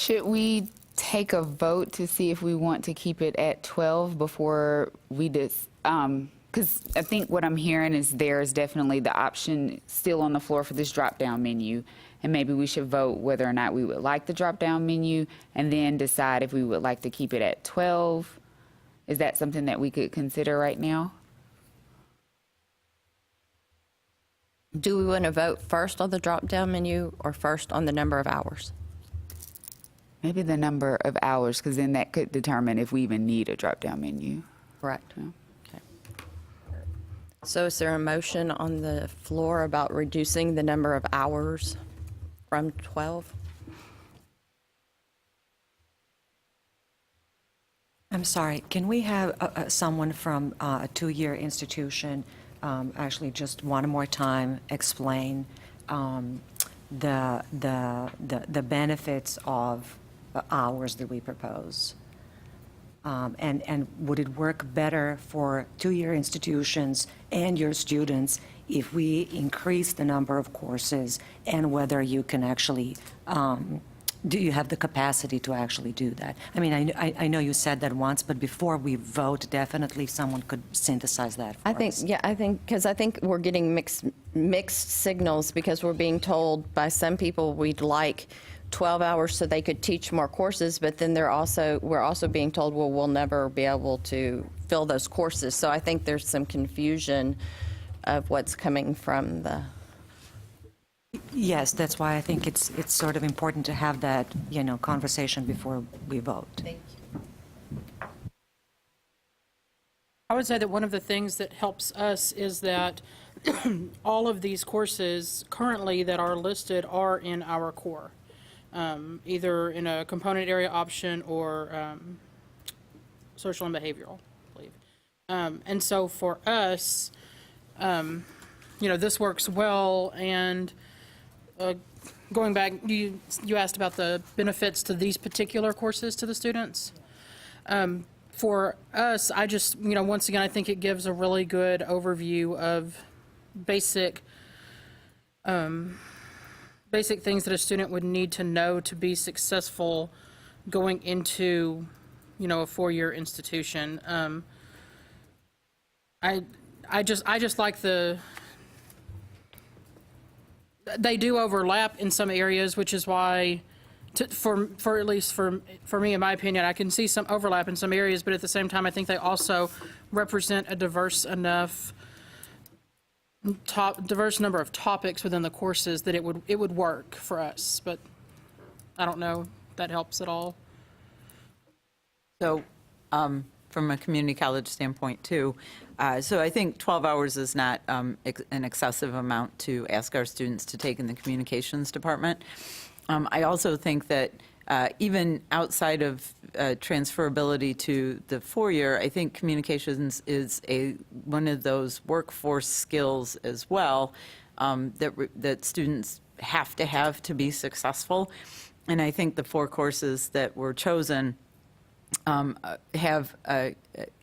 Should we take a vote to see if we want to keep it at 12 before we just, because I think what I'm hearing is there is definitely the option still on the floor for this drop-down menu, and maybe we should vote whether or not we would like the drop-down menu, and then decide if we would like to keep it at 12. Is that something that we could consider right now? Do we want to vote first on the drop-down menu or first on the number of hours? Maybe the number of hours, because then that could determine if we even need a drop-down menu. Correct. Okay. So is there a motion on the floor about reducing the number of hours from 12? I'm sorry, can we have someone from a two-year institution actually just one more time explain the benefits of the hours that we propose? And would it work better for two-year institutions and your students if we increase the number of courses, and whether you can actually, do you have the capacity to actually do that? I mean, I know you said that once, but before we vote, definitely someone could synthesize that for us. Because I think we're getting mixed signals, because we're being told by some people we'd like 12 hours so they could teach more courses, but then we're also being told, well, we'll never be able to fill those courses. So I think there's some confusion of what's coming from the... Yes, that's why I think it's sort of important to have that, conversation before we vote. Thank you. I would say that one of the things that helps us is that all of these courses currently that are listed are in our core, either in a component area option or social and behavioral, I believe. And so for us, this works well. And going back, you asked about the benefits to these particular courses to the students. For us, I just, once again, I think it gives a really good overview of basic things that a student would need to know to be successful going into, a four-year institution. I just like they do overlap in some areas, which is why, for at least for me, in my opinion, I can see some overlap in some areas, but at the same time, I think they also represent a diverse number of topics within the courses that it would work for us. But I don't know if that helps at all. So, from a community college standpoint too, so I think 12 hours is not an excessive amount to ask our students to take in the communications department. I also think that even outside of transferability to the four-year, I think communications is one of those workforce skills as well that students have to be successful. And I think the four courses that were chosen have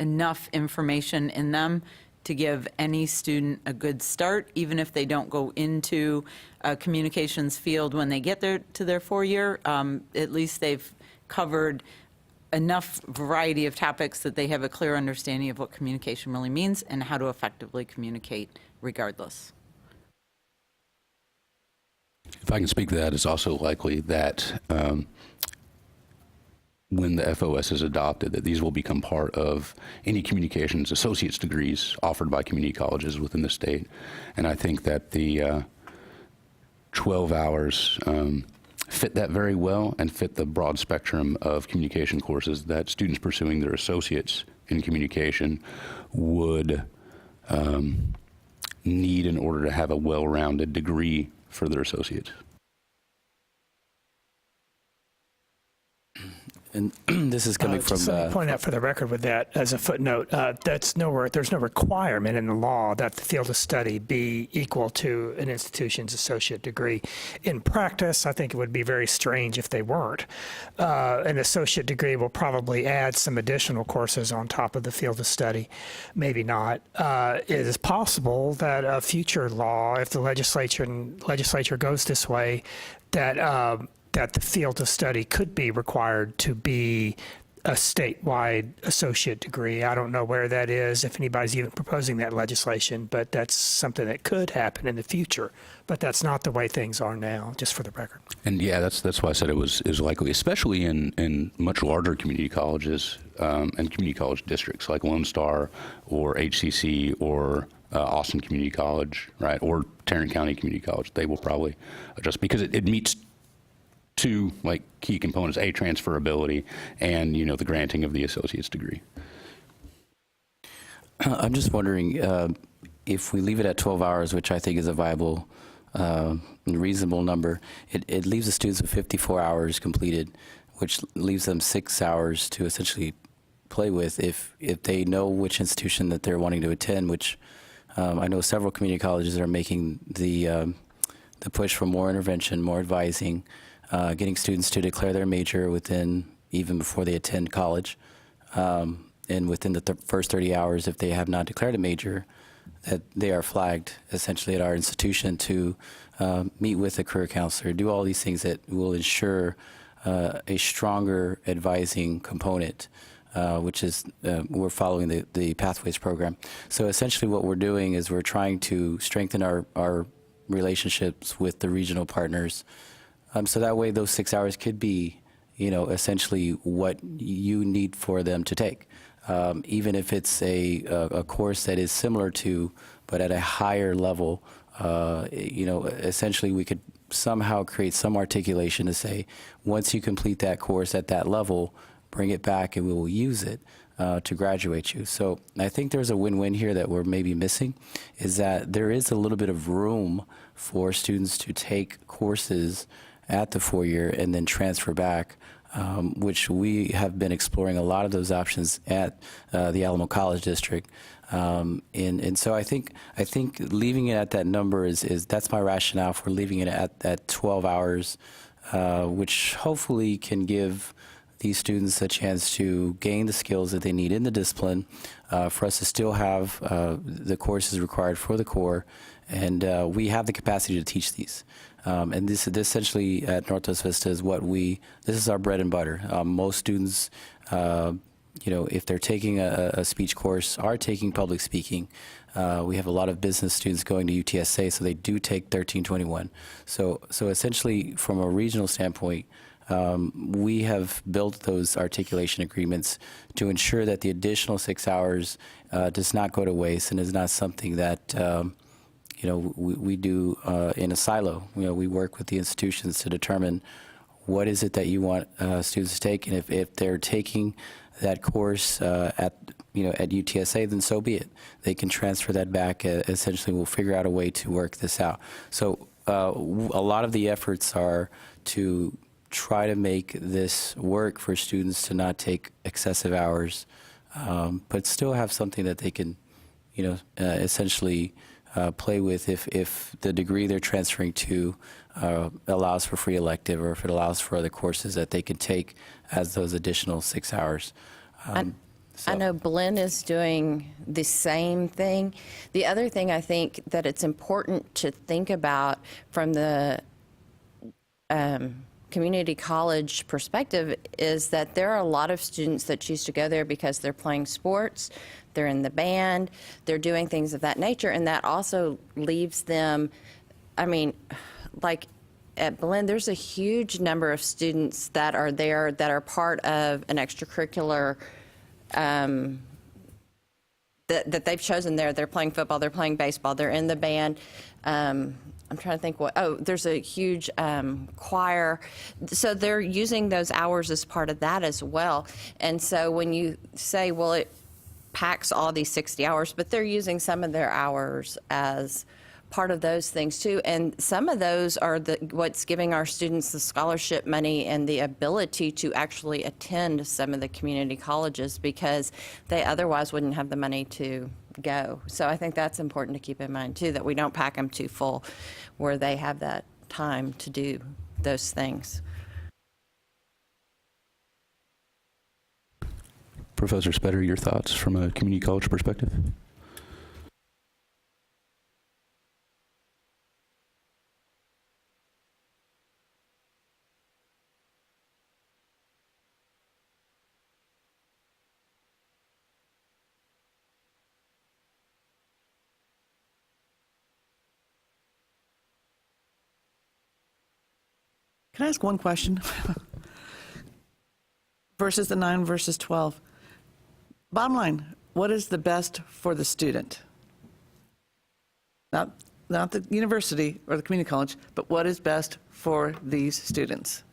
enough information in them to give any student a good start, even if they don't go into a communications field when they get to their four-year. At least they've covered enough variety of topics that they have a clear understanding of what communication really means and how to effectively communicate regardless. If I can speak to that, it's also likely that when the FOS is adopted, that these will become part of any communications associate's degrees offered by community colleges within the state. And I think that the 12 hours fit that very well and fit the broad spectrum of communication courses that students pursuing their associates in communication would need in order to have a well-rounded degree for their associates. And this is coming from... Just let me point out for the record with that, as a footnote, there's no requirement in the law that the field of study be equal to an institution's associate degree. In practice, I think it would be very strange if they weren't. An associate degree will probably add some additional courses on top of the field of study. Maybe not. It is possible that a future law, if the legislature goes this way, that that the field of study could be required to be a statewide associate degree. I don't know where that is, if anybody's even proposing that legislation, but that's something that could happen in the future. But that's not the way things are now, just for the record. And yeah, that's why I said it was likely, especially in much larger community colleges and community college districts like Lone Star or HCC or Austin Community College, right, or Tarrant County Community College. They will probably adjust because it meets two like key components: A, transferability, and the granting of the associate's degree. I'm just wondering if we leave it at 12 hours, which I think is a viable, reasonable number. It leaves the students with 54 hours completed, which leaves them 6 hours to essentially play with if they know which institution that they're wanting to attend. Which I know several community colleges are making the push for more intervention, more advising. Getting students to declare their major even before they attend college, and within the first 30 hours, if they have not declared a major, that they are flagged essentially at our institution to meet with a career counselor, do all these things that will ensure a stronger advising component, which is we're following the Pathways program. So essentially what we're doing is we're trying to strengthen our relationships with the regional partners. So that way those 6 hours could be, essentially what you need for them to take. Even if it's a course that is similar to, but at a higher level, essentially we could somehow create some articulation to say, once you complete that course at that level, bring it back and we will use it to graduate you. So I think there's a win-win here that we're maybe missing, is that there is a little bit of room for students to take courses at the 4-year and then transfer back, which we have been exploring a lot of those options at the Alamo College District. And so I think leaving it at that number is that's my rationale for leaving it at 12 hours, which hopefully can give these students a chance to gain the skills that they need in the discipline, for us to still have the courses required for the core, and we have the capacity to teach these. And this essentially at Northwest Vista is this is our bread and butter. Most students, if they're taking a speech course, are taking public speaking. We have a lot of business students going to UTSA, so they do take 1321. So essentially, from a regional standpoint, we have built those articulation agreements to ensure that the additional 6 hours does not go to waste and is not something that we do in a silo. We work with the institutions to determine what is it that you want students to take, and if they're taking that course at UTSA, then so be it. They can transfer that back. Essentially, we'll figure out a way to work this out. So a lot of the efforts are to try to make this work for students to not take excessive hours, but still have something that they can, essentially play with if the degree they're transferring to allows for free elective, or if it allows for other courses that they can take as those additional 6 hours. I know Blinn is doing the same thing. The other thing I think that it's important to think about from the community college perspective is that there are a lot of students that choose to go there because they're playing sports, they're in the band, they're doing things of that nature, and that also leaves them, like at Blinn, there's a huge number of students that are there that are part of an extracurricular that they've chosen there. They're playing football, they're playing baseball, they're in the band. I'm trying to think there's a huge choir. So they're using those hours as part of that as well. And so when you say, well, it packs all these 60 hours, but they're using some of their hours as part of those things too. And some of those are what's giving our students the scholarship money and the ability to actually attend some of the community colleges, because they otherwise wouldn't have the money to go. So I think that's important to keep in mind too, that we don't pack them too full where they have that time to do those things. Professor Spetter, your thoughts from a community college perspective? Can I ask one question? Versus the 9 versus 12. Bottom line, what is the best for the student? Not the university or the community college, but what is best for these students?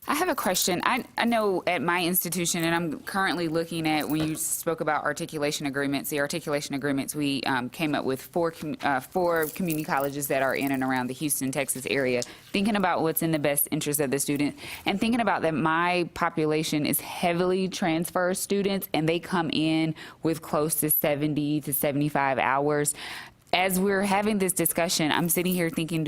I have a question. I know at my institution, and I'm currently looking at, when you spoke about articulation agreements, the articulation agreements, we came up with four community colleges that are in and around the Houston, Texas area, thinking about what's in the best interest of the student, and thinking about that my population is heavily transfer students, and they come in with close to 70 to 75 hours. As we're having this discussion, I'm sitting here thinking,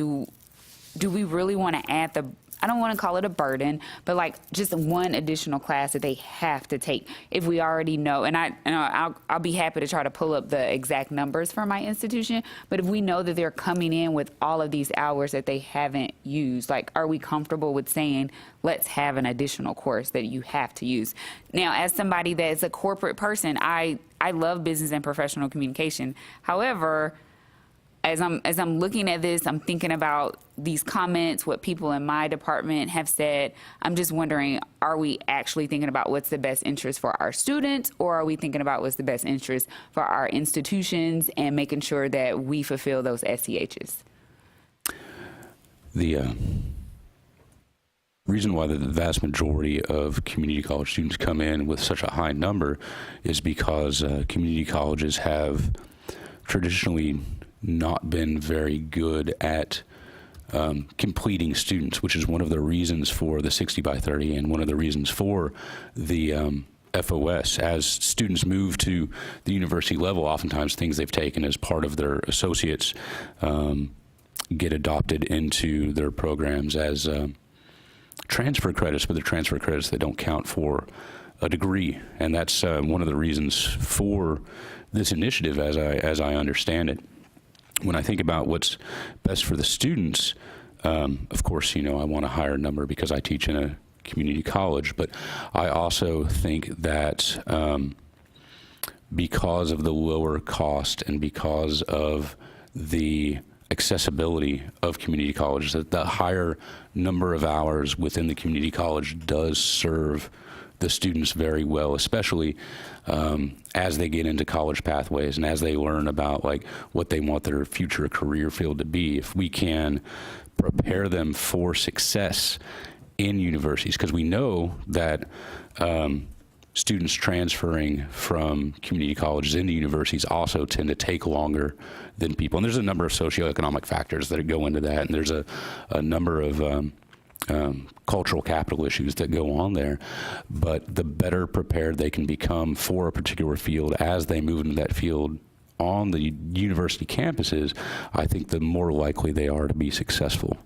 do we really want to add I don't want to call it a burden, but like just one additional class that they have to take if we already know, and I'll be happy to try to pull up the exact numbers for my institution, but if we know that they're coming in with all of these hours that they haven't used, like, are we comfortable with saying, let's have an additional course that you have to use? Now, as somebody that's a corporate person, I love business and professional communication. However, as I'm looking at this, I'm thinking about these comments, what people in my department have said. I'm just wondering, are we actually thinking about what's the best interest for our students, or are we thinking about what's the best interest for our institutions and making sure that we fulfill those SEHs? The reason why the vast majority of community college students come in with such a high number is because community colleges have traditionally not been very good at completing students, which is one of the reasons for the 60 by 30 and one of the reasons for the FOS. As students move to the university level, oftentimes things they've taken as part of their associates get adopted into their programs as transfer credits, but they're transfer credits that don't count for a degree. And that's one of the reasons for this initiative, as I understand it. When I think about what's best for the students, of course, I want a higher number because I teach in a community college, but I also think that because of the lower cost and because of the accessibility of community colleges, that the higher number of hours within the community college does serve the students very well, especially as they get into college pathways and as they learn about like what they want their future career field to be. If we can prepare them for success in universities, because we know that students transferring from community colleges into universities also tend to take longer than people. And there's a number of socioeconomic factors that go into that, and there's a number of cultural capital issues that go on there, but the better prepared they can become for a particular field as they move into that field on the university campuses, I think the more likely they are to be successful.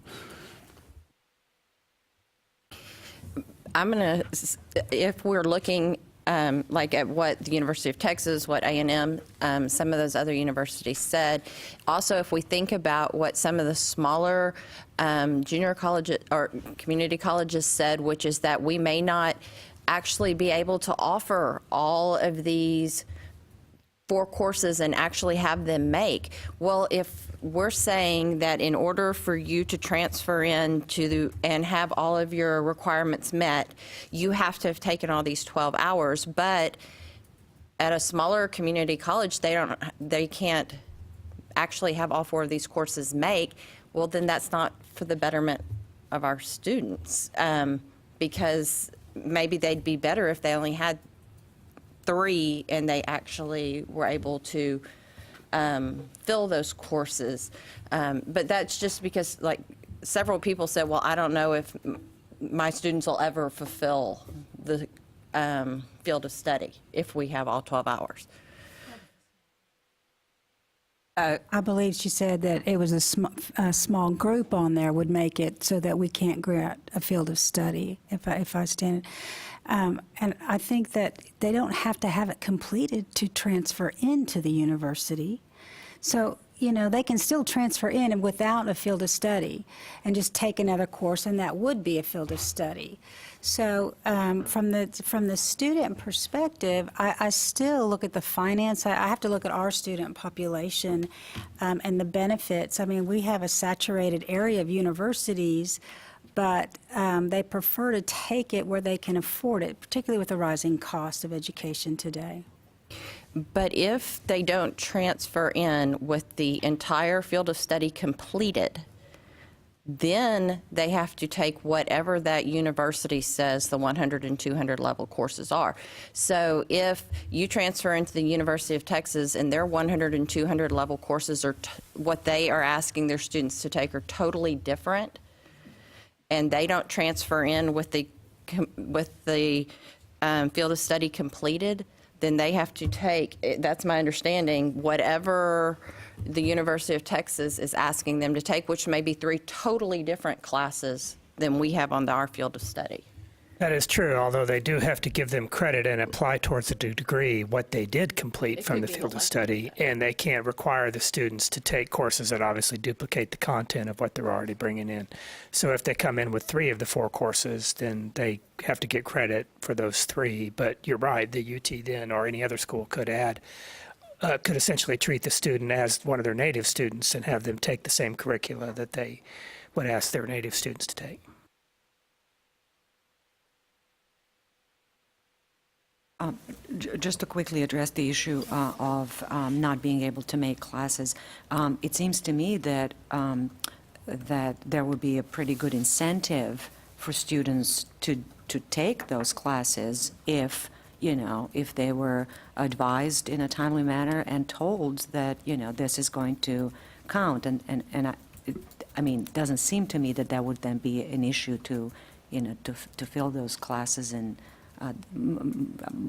If we're looking like at what the University of Texas, what A&M, some of those other universities said. Also, if we think about what some of the smaller junior colleges or community colleges said, which is that we may not actually be able to offer all of these 4 courses and actually have them make. Well, if we're saying that in order for you to transfer in and have all of your requirements met, you have to have taken all these 12 hours, but at a smaller community college, they can't actually have all 4 of these courses make, well, then that's not for the betterment of our students, because maybe they'd be better if they only had 3 and they actually were able to fill those courses. But that's just because, like, several people said, well, I don't know if my students will ever fulfill the field of study if we have all 12 hours. I believe she said that it was a small group on there would make it so that we can't grant a field of study, if I stand it. And I think that they don't have to have it completed to transfer into the university. So, they can still transfer in and without a field of study and just take another course, and that would be a field of study. So from the student perspective, I still look at the finance. I have to look at our student population and the benefits. I mean, we have a saturated area of universities, but they prefer to take it where they can afford it, particularly with the rising cost of education today. But if they don't transfer in with the entire field of study completed, then they have to take whatever that university says the 100 and 200 level courses are. So if you transfer into the University of Texas and their 100 and 200 level courses are what they are asking their students to take are totally different, and they don't transfer in with the field of study completed, then they have to take, that's my understanding, whatever the University of Texas is asking them to take, which may be 3 totally different classes than we have on our field of study. That is true, although they do have to give them credit and apply towards a degree what they did complete from the field of study, and they can't require the students to take courses that obviously duplicate the content of what they're already bringing in. So if they come in with 3 of the 4 courses, then they have to get credit for those 3. But you're right, the UT then or any other school could essentially treat the student as one of their native students and have them take the same curricula that they would ask their native students to take. Just to quickly address the issue of not being able to make classes, it seems to me that that there would be a pretty good incentive for students to take those classes if they were advised in a timely manner and told that this is going to count. I mean, it doesn't seem to me that would then be an issue to fill those classes. And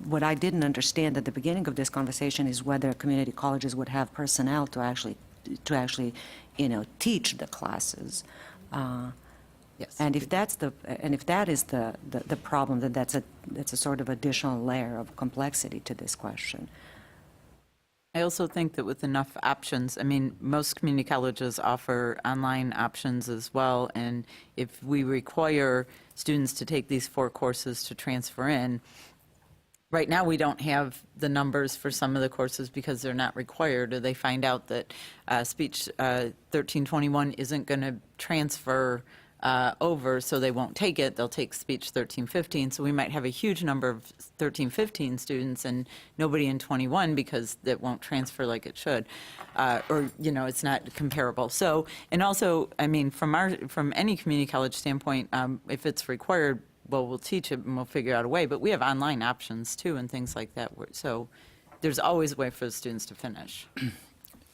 what I didn't understand at the beginning of this conversation is whether community colleges would have personnel to actually teach the classes. Yes. And if that is the problem, then that's a sort of additional layer of complexity to this question. I also think that with enough options, I mean, most community colleges offer online options as well, and if we require students to take these 4 courses to transfer in, right now we don't have the numbers for some of the courses because they're not required, or they find out that speech 1321 isn't going to transfer over, so they won't take it. They'll take speech 1315. So we might have a huge number of 1315 students and nobody in 21 because that won't transfer like it should, or it's not comparable. So, and also, I mean, from any community college standpoint, if it's required, well, we'll teach it and we'll figure out a way. But we have online options too and things like that. So there's always a way for the students to finish.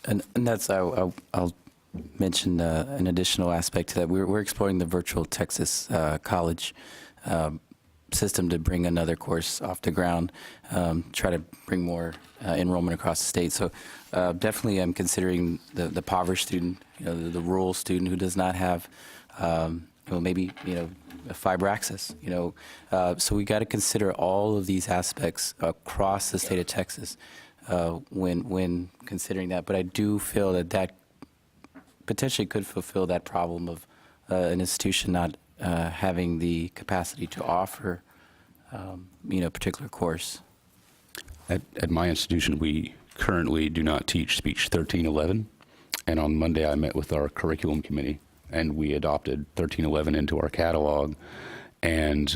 And that's, I'll mention an additional aspect to that. We're exploring the virtual Texas college system to bring another course off the ground, try to bring more enrollment across the state. So definitely I'm considering the impoverished student, the rural student who does not have, maybe, fiber access, so we got to consider all of these aspects across the state of Texas when considering that. But I do feel that potentially could fulfill that problem of an institution not having the capacity to offer, a particular course. At my institution, we currently do not teach speech 1311, and on Monday I met with our curriculum committee, and we adopted 1311 into our catalog, and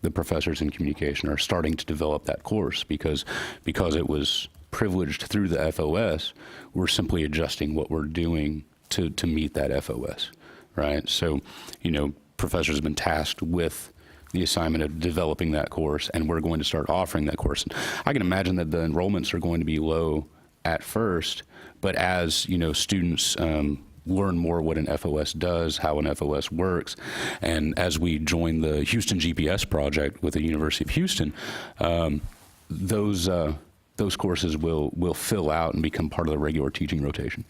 the professors in communication are starting to develop that course because it was privileged through the FOS. We're simply adjusting what we're doing to meet that FOS, right? So, professors have been tasked with the assignment of developing that course, and we're going to start offering that course. And I can imagine that the enrollments are going to be low at first, but as students learn more what an FOS does, how an FOS works, and as we join the Houston GPS project with the University of Houston, those courses will fill out and become part of the regular teaching rotation.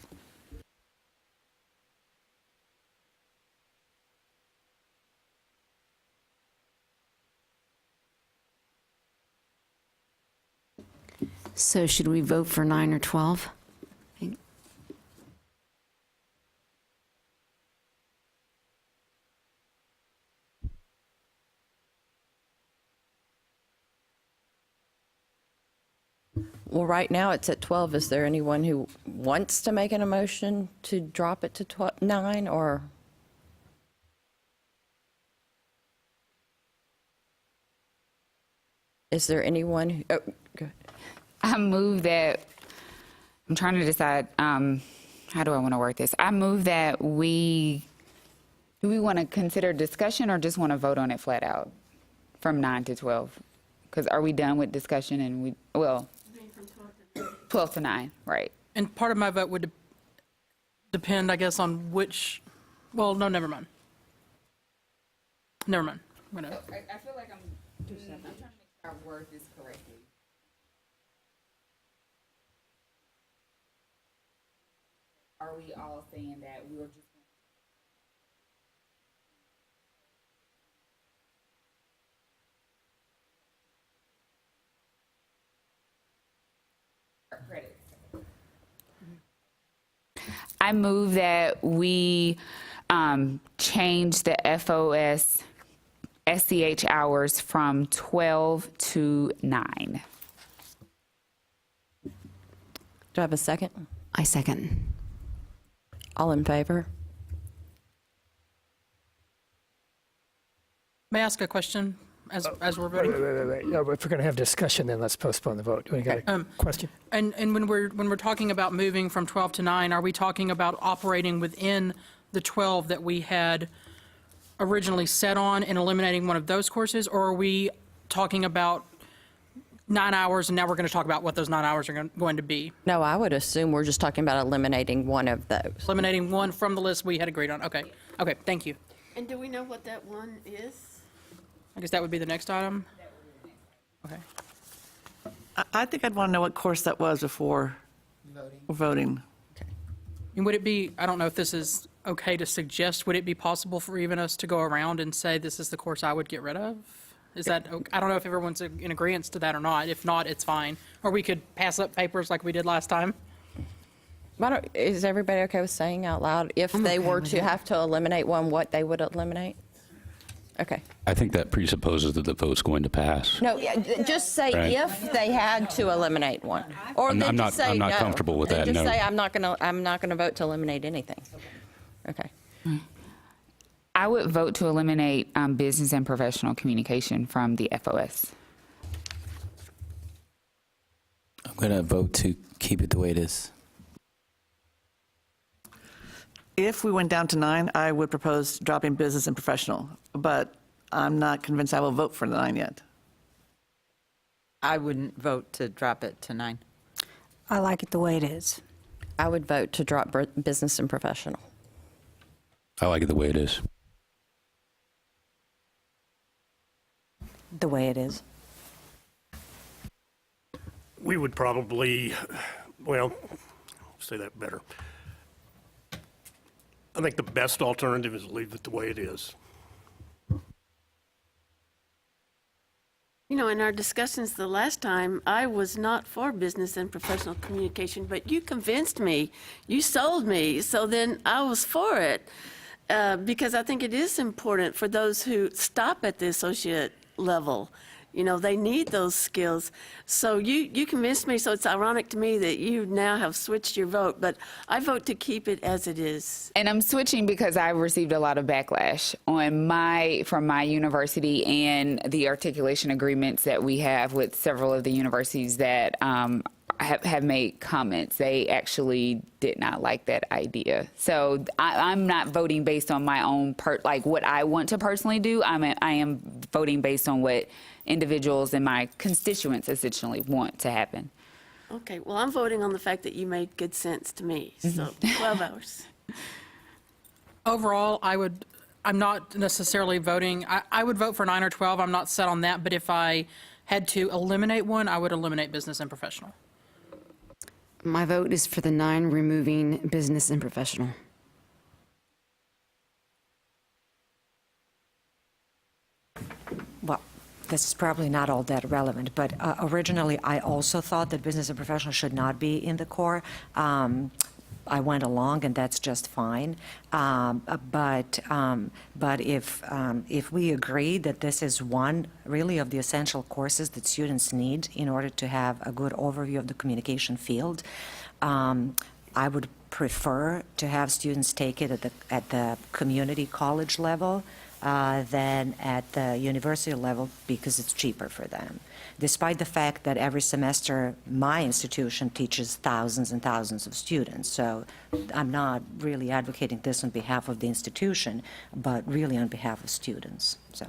So should we vote for 9 or 12? Well, right now it's at 12. Is there anyone who wants to make an motion to drop it to 9 or? Is there anyone who, oh, go ahead. I move that, I'm trying to decide, how do I want to work this? I move that do we want to consider discussion or just want to vote on it flat out from 9 to 12? Because are we done with discussion and 12 to 9, right? And part of my vote would depend, I guess, on which, well, no, never mind. Never mind. I'm gonna, I feel like I'm trying to make sure our word is correctly. Are we all saying that we were just credits? I move that we change the FOS SCH hours from 12 to 9. Do I have a second? I second. All in favor? may I ask a question as we're voting? Wait. No, if we're going to have discussion, then let's postpone the vote. We got a question? And when we're talking about moving from 12 to 9, are we talking about operating within the 12 that we had originally set on and eliminating one of those courses, or are we talking about 9 hours and now we're going to talk about what those 9 hours are going to be? No, I would assume we're just talking about eliminating one of those. Eliminating one from the list we had agreed on. Okay, thank you. And do we know what that one is? I guess that would be the next item. Okay. I think I'd want to know what course that was before voting. And would it be, I don't know if this is okay to suggest, would it be possible for even us to go around and say, this is the course I would get rid of? Is that, I don't know if everyone's in agreement to that or not. If not, it's fine. Or we could pass up papers like we did last time. Is everybody okay with saying out loud, if they were to have to eliminate one, what they would eliminate? Okay. I think that presupposes that the vote's going to pass. No, just say Right. if they had to eliminate one. Or I'm then not- just say I'm not no. comfortable with that, Just no. say, I'm not going to vote to eliminate anything. Okay. I would vote to eliminate business and professional communication from the FOS. I'm going to vote to keep it the way it is. If we went down to 9, I would propose dropping business and professional, but I'm not convinced I will vote for the 9 yet. I wouldn't vote to drop it to 9. I like it the way it is. I would vote to drop business and professional. I like it the way it is. The way it is. We would probably, well, say that better. I think the best alternative is leave it the way it is. You know, in our discussions the last time, I was not for business and professional communication, but you convinced me, you sold me, so then I was for it. Because I think it is important for those who stop at the associate level. You know, they need those skills. So you convinced me, so it's ironic to me that you now have switched your vote, but I vote to keep it as it is. And I'm switching because I received a lot of backlash from my university and the articulation agreements that we have with several of the universities that have made comments. They actually did not like that idea. So I'm not voting based on my own, like what I want to personally do. I am voting based on what individuals and my constituents essentially want to happen. Okay, well, I'm voting on the fact that you made good sense to me, so 12 hours. Overall, I'm not necessarily voting, I would vote for 9 or 12, I'm not set on that, but if I had to eliminate one, I would eliminate business and professional. My vote is for the 9, removing business and professional. Well, this is probably not all that relevant, but originally I also thought that business and professional should not be in the core. I went along, and that's just fine. But if we agree that this is one really of the essential courses that students need in order to have a good overview of the communication field, I would prefer to have students take it at the community college level. than at the university level because it's cheaper for them, despite the fact that every semester my institution teaches thousands and thousands of students. So I'm not really advocating this on behalf of the institution, but really on behalf of students. So.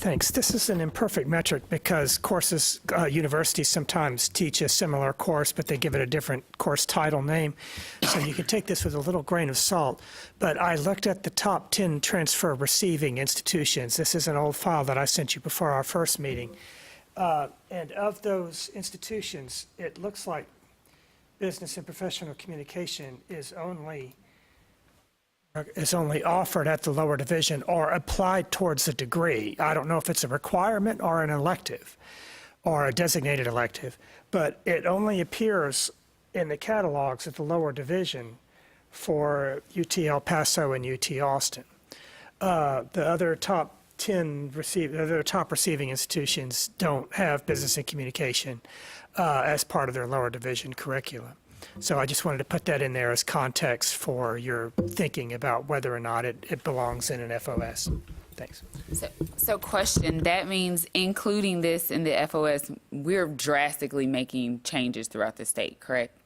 Thanks. This is an imperfect metric because courses, universities sometimes teach a similar course, but they give it a different course title name. So you can take this with a little grain of salt. But I looked at the top 10 transfer receiving institutions. This is an old file that I sent you before our first meeting. And of those institutions, it looks like business and professional communication is only offered at the lower division or applied towards a degree. I don't know if it's a requirement or an elective or a designated elective, but it only appears in the catalogs at the lower division for UT El Paso and UT Austin. The other top 10 top receiving institutions don't have business and communication as part of their lower division curriculum. So I just wanted to put that in there as context for your thinking about whether or not it belongs in an FOS. Thanks. So question, that means including this in the FOS, we're drastically making changes throughout the state, correct?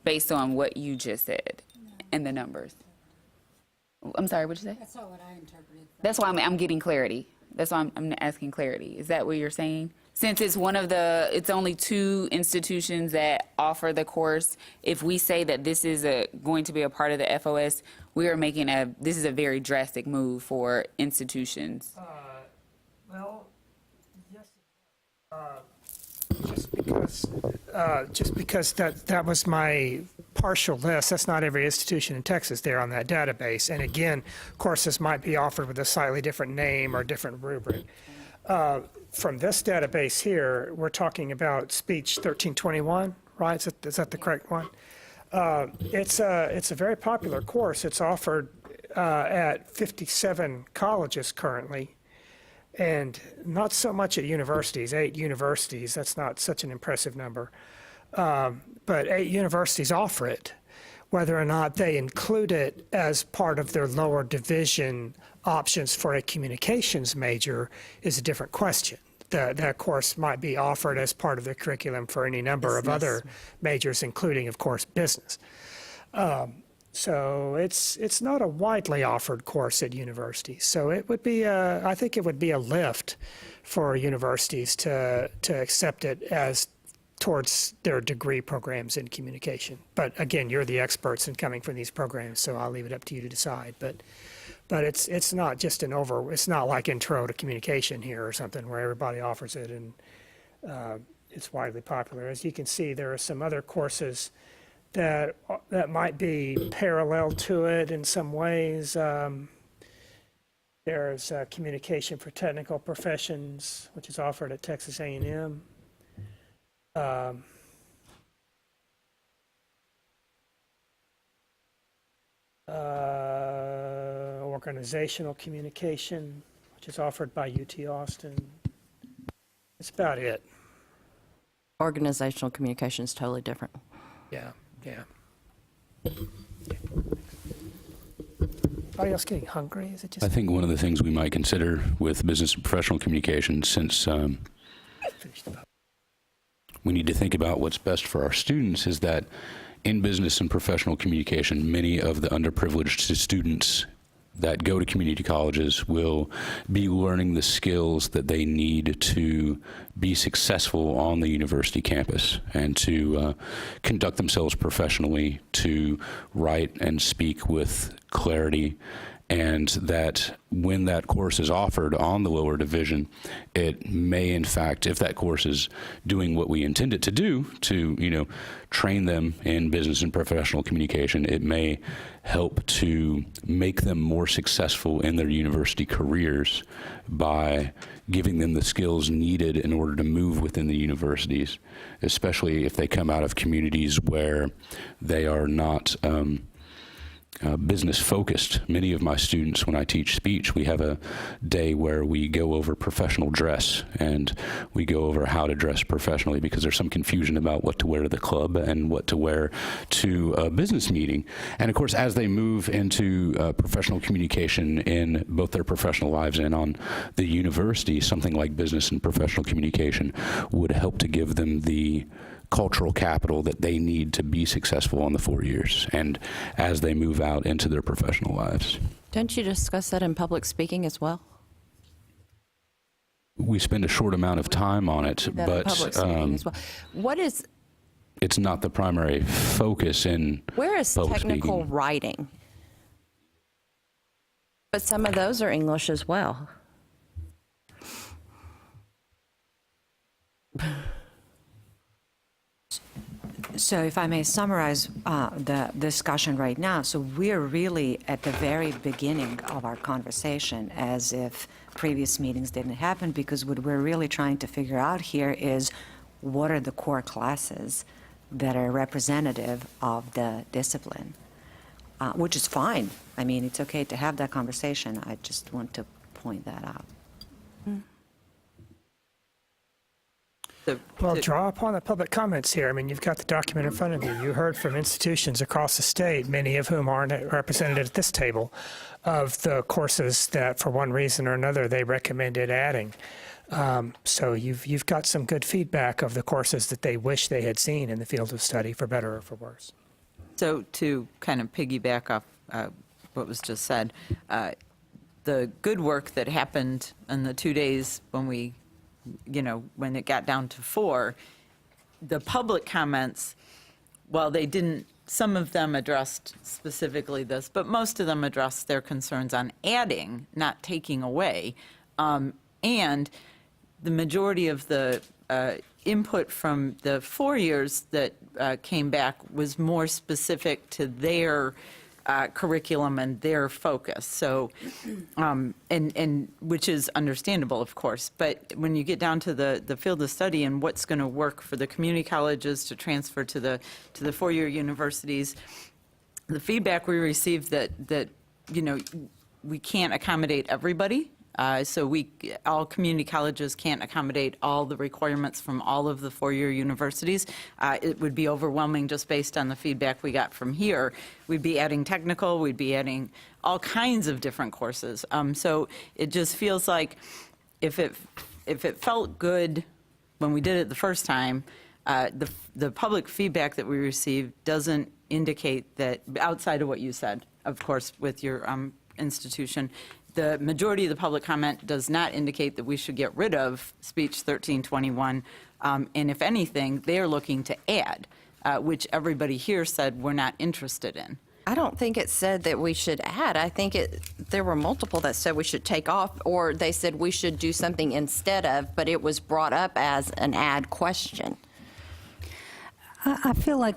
Based on what you just said and the numbers. I'm sorry, what'd you say? That's not what I interpreted. That's why I'm getting clarity. That's why I'm asking clarity. Is that what you're saying? Since it's it's only 2 institutions that offer the course, if we say that this is going to be a part of the FOS, we are making this is a very drastic move for institutions. Well, yes, just because that was my partial list. That's not every institution in Texas there on that database. And again, courses might be offered with a slightly different name or different rubric. From this database here, we're talking about Speech 1321, right? Is that the correct one? It's a very popular course. It's offered at 57 colleges currently, and not so much at universities. 8 universities, that's not such an impressive number. But 8 universities offer it. Whether or not they include it as part of their lower division options for a communications major is a different question. That course might be offered as part of the curriculum for any number of other majors, including, of course, business. So it's not a widely offered course at universities. So it would be I think it would be a lift for universities to accept it as towards their degree programs in communication. But again, you're the experts in coming from these programs, so I'll leave it up to you to decide. But it's not just it's not like intro to communication here or something where everybody offers it and it's widely popular. As you can see, there are some other courses that might be parallel to it in some ways. There's Communication for Technical Professions, which is offered at Texas A&M. Organizational communication, which is offered by UT Austin. That's about it. Organizational communication is totally different. Yeah. Anybody else getting hungry? Is it just? I think one of the things we might consider with business and professional communication, since we need to think about what's best for our students, is that in business and professional communication, many of the underprivileged students that go to community colleges will be learning the skills that they need to be successful on the university campus and to conduct themselves professionally, to write and speak with clarity, and that when that course is offered on the lower division, it may, in fact, if that course is doing what we intend it to do, to train them in business and professional communication, it may help to make them more successful in their university careers by giving them the skills needed in order to move within the universities, especially if they come out of communities where they are not business focused. Many of my students, when I teach speech, we have a day where we go over professional dress and we go over how to dress professionally, because there's some confusion about what to wear to the club and what to wear to a business meeting. And of course, as they move into professional communication in both their professional lives and on the university, something like business and professional communication would help to give them the cultural capital that they need to be successful in the 4 years and as they move out into their professional lives. Don't you discuss that in public speaking as well? We spend a short amount of time on it, That in but public speaking as well. What is, it's not the primary focus in where is public technical speaking. writing? But some of those are English as well. So if I may summarize the discussion right now, so we're really at the very beginning of our conversation, as if previous meetings didn't happen, because what we're really trying to figure out here is what are the core classes that are representative of the discipline, which is fine. I mean, it's okay to have that conversation. I just want to point that out. Well, draw upon the public comments here. I mean, you've got the document in front of you. You heard from institutions across the state, many of whom aren't represented at this table, of the courses that, for one reason or another, they recommended adding. So you've got some good feedback of the courses that they wish they had seen in the field of study, for better or for worse. So to kind of piggyback off what was just said, the good work that happened in the 2 days when we, when it got down to 4, the public comments, while they didn't, some of them addressed specifically this, but most of them addressed their concerns on adding, not taking away. And the majority of the input from the 4 years that came back was more specific to their curriculum and their focus. So, and which is understandable, of course. But when you get down to the field of study and what's going to work for the community colleges to transfer to the 4-year universities, the feedback we received that we can't accommodate everybody. So all community colleges can't accommodate all the requirements from all of the 4-year universities. It would be overwhelming just based on the feedback we got from here. We'd be adding technical, we'd be adding all kinds of different courses. So it just feels like if it felt good when we did it the first time, the public feedback that we received doesn't indicate that, outside of what you said, of course, with your institution, the majority of the public comment does not indicate that we should get rid of Speech 1321. And if anything, they are looking to add, which everybody here said we're not interested in. I don't think it said that we should add. I think there were multiple that said we should take off, or they said we should do something instead of, but it was brought up as an add question. I feel like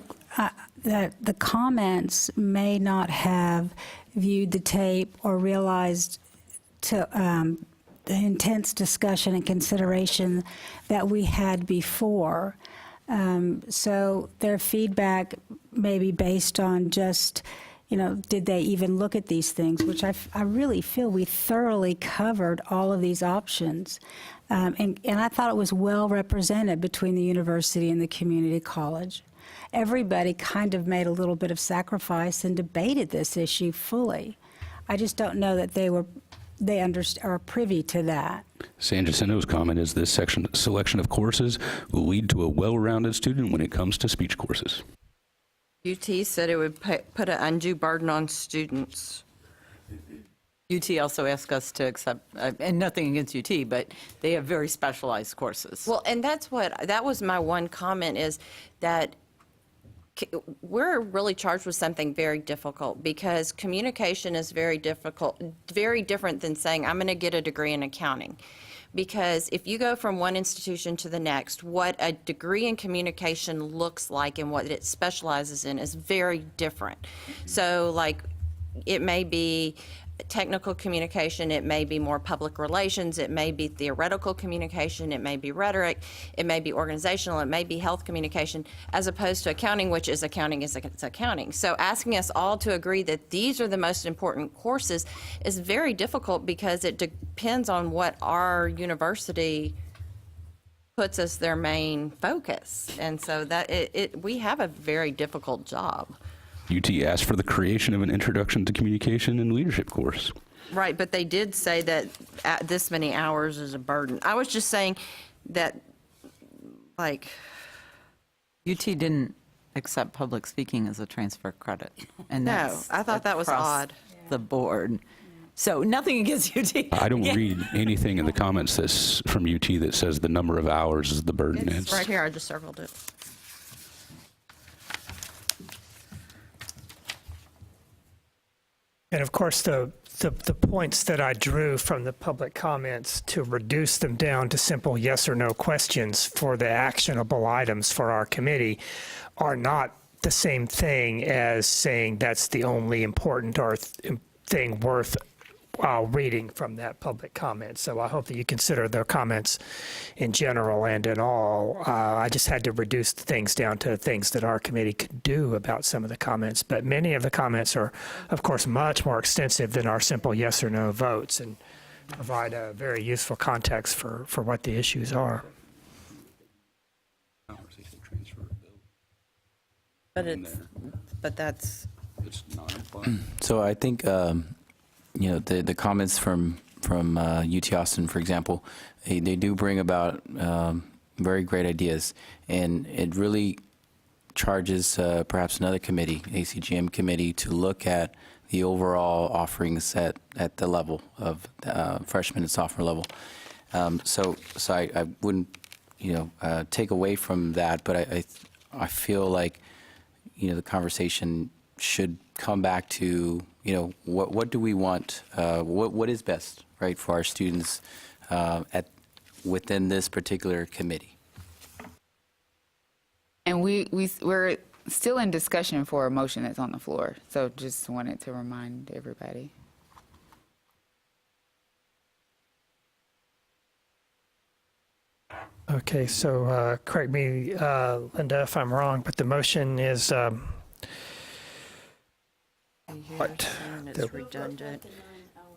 that the comments may not have viewed the tape or realized to the intense discussion and consideration that we had before. So their feedback may be based on just, did they even look at these things, which I really feel we thoroughly covered all of these options. And I thought it was well represented between the university and the community college. Everybody kind of made a little bit of sacrifice and debated this issue fully. I just don't know that they are privy to that. San Jacinto's comment is this selection of courses will lead to a well-rounded student when it comes to speech courses. UT said it would put an undue burden on students. UT also asked us to accept, and nothing against UT, but they have very specialized courses. Well, and that was my one comment, is that we're really charged with something very difficult, because communication is very difficult, very different than saying, I'm going to get a degree in accounting. Because if you go from one institution to the next, what a degree in communication looks like and what it specializes in is very different. So, like, it may be technical communication, it may be more public relations, it may be theoretical communication, it may be rhetoric, it may be organizational, it may be health communication, as opposed to accounting, which is accounting is it's accounting. So asking us all to agree that these are the most important courses is very difficult because it depends on what our university puts as their main focus. And so that we have a very difficult job. UT asked for the creation of an Introduction to Communication and Leadership course. Right, but they did say that this many hours is a burden. I was just saying that, like, UT didn't accept public speaking as a transfer credit. And No, that's I thought that was across odd. the board. So nothing against UT. I don't read anything in the comments that's from UT that says the number of hours is the burden. it's right here, I just circled it. And of course, the points that I drew from the public comments to reduce them down to simple yes or no questions for the actionable items for our committee are not the same thing as saying that's the only important or thing worth reading from that public comment. So I hope that you consider their comments in general and in all. I just had to reduce things down to things that our committee could do about some of the comments. But many of the comments are, of course, much more extensive than our simple yes or no votes and provide a very useful context for what the issues are. But that's. So I think, the comments from UT Austin, for example, they do bring about very great ideas, and it really charges perhaps another committee, ACGM committee, to look at the overall offerings at the level of freshman and sophomore level. So I wouldn't, take away from that, but I feel like, the conversation should come back to, what do we want, what is best, right, for our students within this particular committee. And we're still in discussion for a motion that's on the floor, so just wanted to remind everybody. Okay, so correct me, Linda, if I'm wrong, but the motion is what? Saying it's redundant.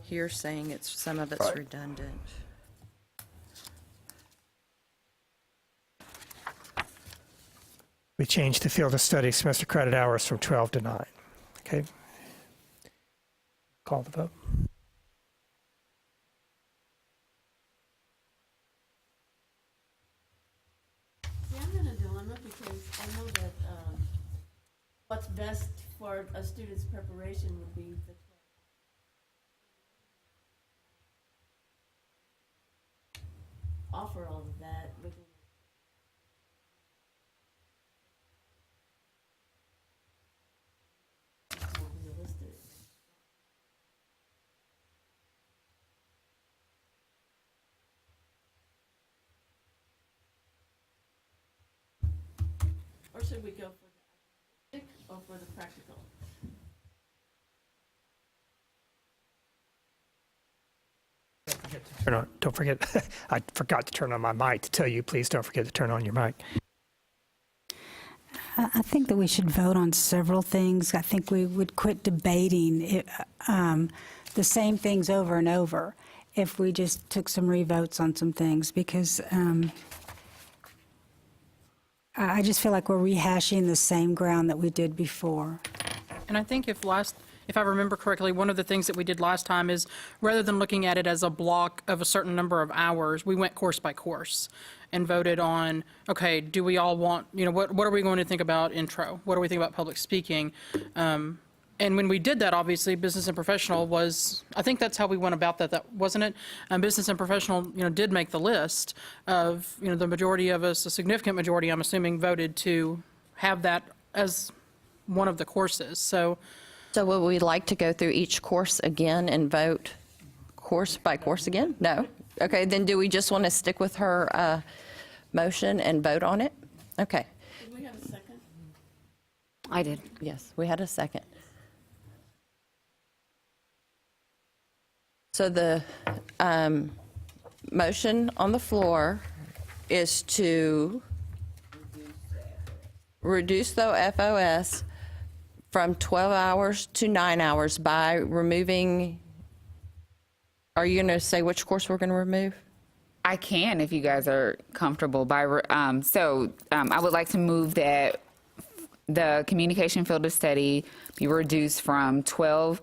Here saying some of it's Right. redundant. We changed the field of study semester credit hours from 12 to 9. Okay. Call the vote. See, I'm in a dilemma because I know that what's best for a student's preparation would be the 12. Offer all of that. We can more realistic. Or should we go for the academic or for the practical? Don't forget, I forgot to turn on my mic to tell you, please don't forget to turn on your mic. I think that we should vote on several things. I think we would quit debating the same things over and over if we just took some revotes on some things, because I just feel like we're rehashing the same ground that we did before. And I think if I remember correctly, one of the things that we did last time is rather than looking at it as a block of a certain number of hours, we went course by course and voted on, okay, do we all want, what are we going to think about intro? What do we think about public speaking? And when we did that, obviously, business and professional was, I think that's how we went about that, wasn't it? Business and professional, did make the list of, the majority of us, a significant majority, I'm assuming, voted to have that as one of the courses. So would we like to go through each course again and vote course by course again? No? Okay, then do we just want to stick with her motion and vote on it? Okay. Did we have a second? I did. Yes, we had a second. So the motion on the floor is to reduce the FOS from 12 hours to 9 hours by removing, are you going to say which course we're going to remove? I can if you guys are comfortable. I would like to move that the communication field of study be reduced from 12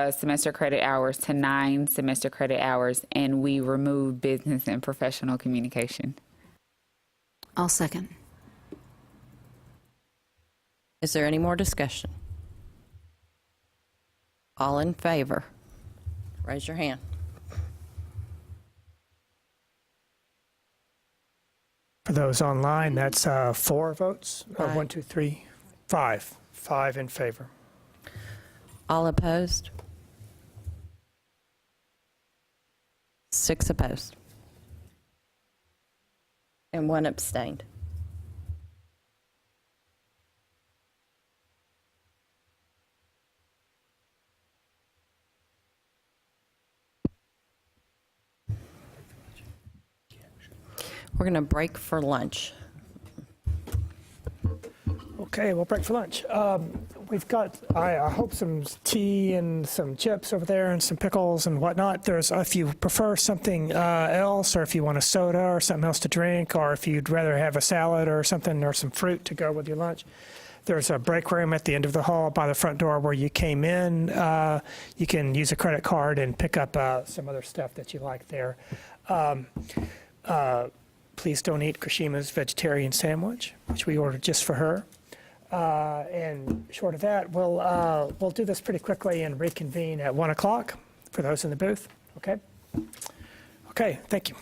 semester credit hours to 9 semester credit hours, and we remove business and professional communication. I'll second. Is there any more discussion? All in favor? Raise your hand. For those online, that's 4 votes. Aye. 1, 2, 3, 5. 5 in favor. All opposed? 6 opposed. And 1 abstained. We're going to break for lunch. Okay, we'll break for lunch. We've got, I hope, some tea and some chips over there and some pickles and whatnot. If you prefer something else, or if you want a soda or something else to drink, or if you'd rather have a salad or something or some fruit to go with your lunch, there's a break room at the end of the hall by the front door where you came in. You can use a credit card and pick up some other stuff that you like there. Please don't eat Krishima's vegetarian sandwich, which we ordered just for her. And short of that, we'll do this pretty quickly and reconvene at 1 o'clock for those in the booth. Okay? Okay, thank you.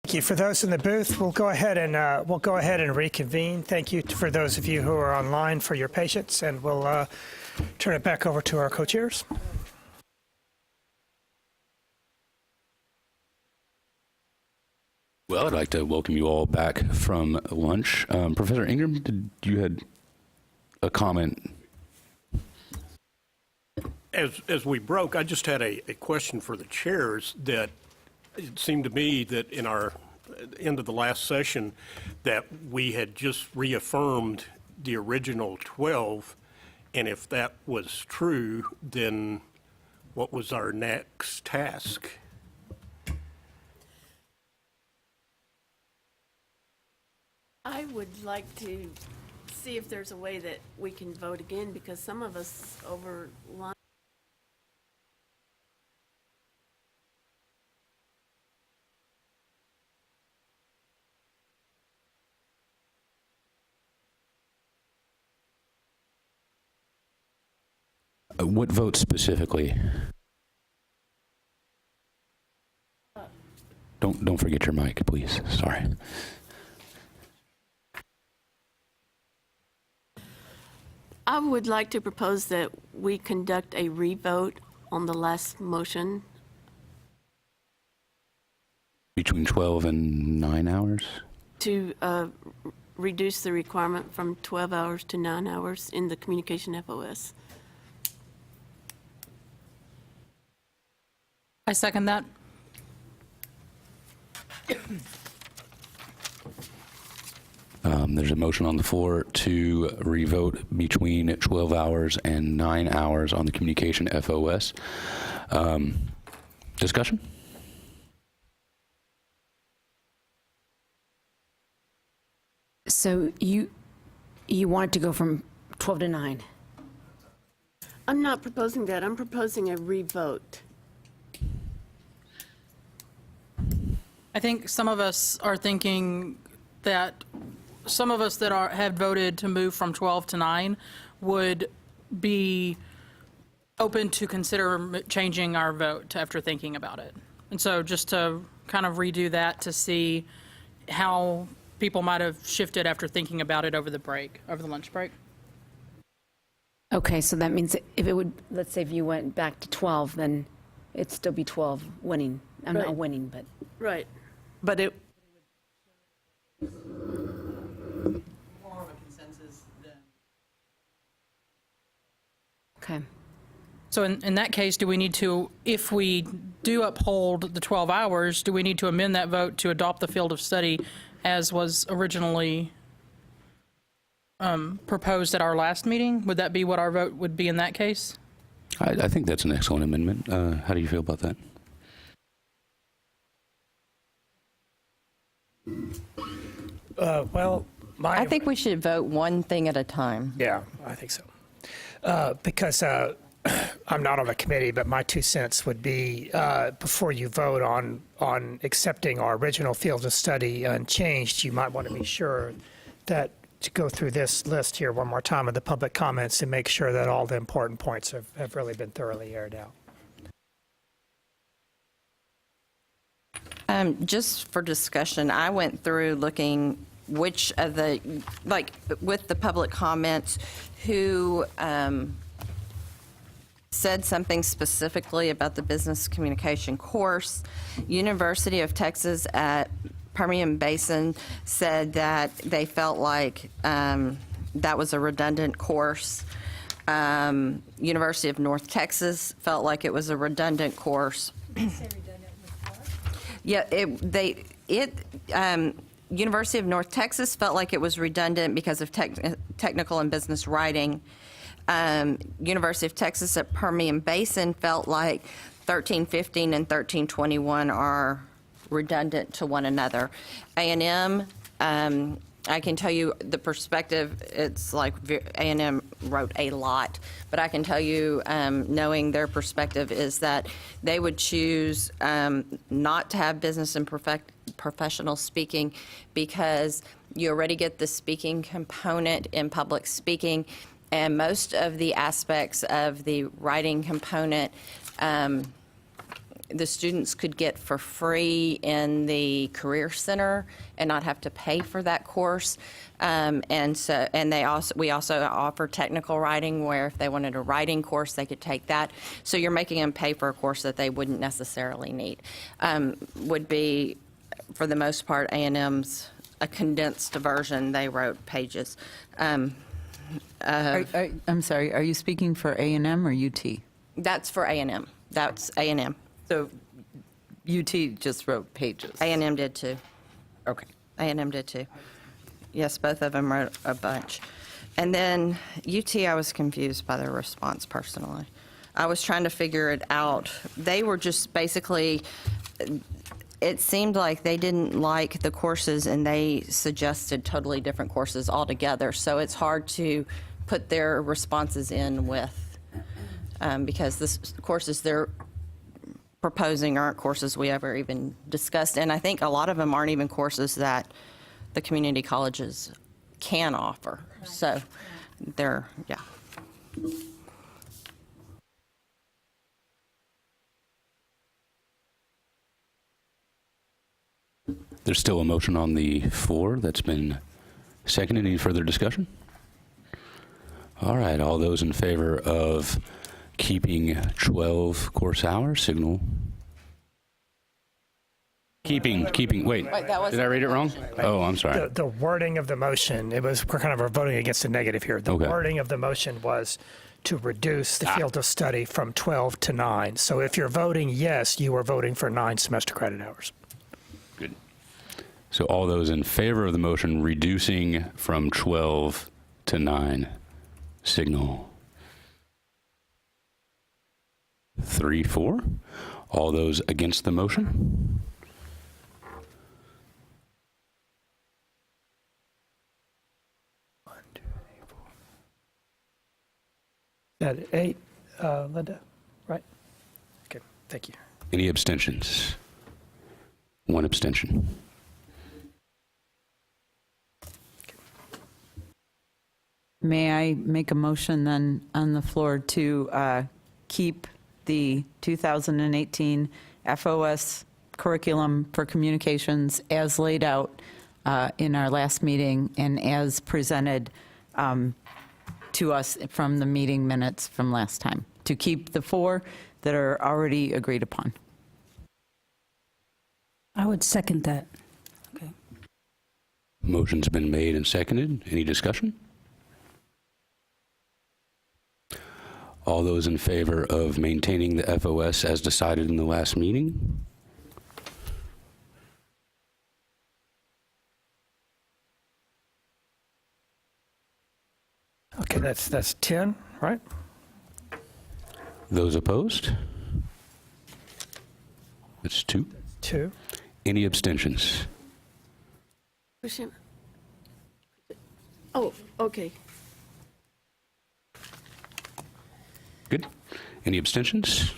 Thank you. For those in the booth, we'll go ahead and reconvene. Thank you for those of you who are online for your patience, and we'll turn it back over to our co-chairs. Well, I'd like to welcome you all back from lunch. Professor Ingram, you had a comment? As we broke, I just had a question for the chairs. That it seemed to me that in our end of the last session that we had just reaffirmed the original 12, and if that was true, then what was our next task? I would like to see if there's a way that we can vote again, because some of us over lunch. What vote specifically? Don't forget your mic, please. Sorry. I would like to propose that we conduct a revote on the last motion. Between 12 and 9 hours? To reduce the requirement from 12 hours to 9 hours in the communication FOS. I second that. There's a motion on the floor to revote between 12 hours and 9 hours on the communication FOS. Discussion? So you want it to go from 12 to 9? I'm not proposing that. I'm proposing a revote. I think some of us are thinking that some of us that have voted to move from 12 to 9 would be open to consider changing our vote after thinking about it. And so just to kind of redo that to see how people might have shifted after thinking about it over the lunch break. Okay, so that means if it would, let's say if you went back to 12, then it'd still be 12 winning. I'm Right. not winning, but. Right. But it. Okay. So in that case, do we need to, if we do uphold the 12 hours, do we need to amend that vote to adopt the field of study as was originally proposed at our last meeting? Would that be what our vote would be in that case? I think that's an excellent amendment. How do you feel about that? Well, I think we should vote one thing at a time. Yeah, I think so. Because I'm not on the committee, but my 2 cents would be before you vote on accepting our original field of study unchanged, you might want to be sure that to go through this list here one more time of the public comments and make sure that all the important points have really been thoroughly aired out. Just for discussion, I went through looking which of the, like, with the public comments, who said something specifically about the business communication course. University of Texas at Permian Basin said that they felt like that was a redundant course. University of North Texas felt like it was a redundant course. Yeah, University of North Texas felt like it was redundant because of technical and business writing. University of Texas at Permian Basin felt like 1315 and 1321 are redundant to one another. A&M, I can tell you the perspective, it's like A&M wrote a lot, but I can tell you, knowing their perspective is that they would choose not to have business and professional speaking because you already get the speaking component in public speaking, and most of the aspects of the writing component the students could get for free in the Career Center and not have to pay for that course. And we also offer technical writing, where if they wanted a writing course, they could take that. So you're making them pay for a course that they wouldn't necessarily need. Would be, for the most part, A&M's a condensed version. They wrote pages. I'm sorry, are you speaking for A&M or UT? That's for A&M. That's A&M. So UT just wrote pages. A&M did too. Okay. A&M did too. Yes, both of them wrote a bunch. And then UT, I was confused by their response personally. I was trying to figure it out. They were just basically, it seemed like they didn't like the courses and they suggested totally different courses altogether. So it's hard to put their responses in with, because the courses they're proposing aren't courses we ever even discussed. And I think a lot of them aren't even courses that the community colleges can offer. So they're, yeah. There's still a motion on the floor that's been seconded. Any further discussion? All right, all those in favor of keeping 12 course hours, signal. Keeping, wait, did I read it wrong? Oh, I'm sorry. The wording of the motion, we're kind of voting against the negative here. The Okay. wording of the motion was to reduce the field of study from 12 to 9. So if you're voting yes, you are voting for 9 semester credit hours. Good. So all those in favor of the motion reducing from 12 to 9, signal. 3, 4. All those against the motion? At 8, Linda, right? Okay, thank you. Any abstentions? 1 abstention. May I make a motion then on the floor to keep the 2018 FOS curriculum for communications as laid out in our last meeting and as presented to us from the meeting minutes from last time, to keep the 4 that are already agreed upon? I would second that. Okay. Motion's been made and seconded. Any discussion? All those in favor of maintaining the FOS as decided in the last meeting? Okay, that's 10, right? Those opposed? That's 2. 2. Any abstentions? Oh, okay. Good. Any abstentions?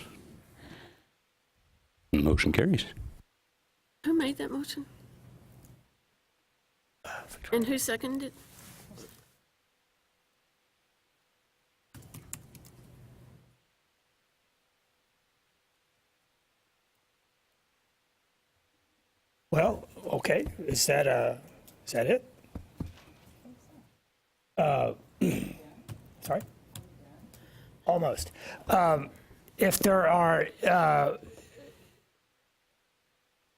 Motion carries. Who made that motion? And who seconded it? Well, okay, is that it? Sorry? Almost. If there are, well,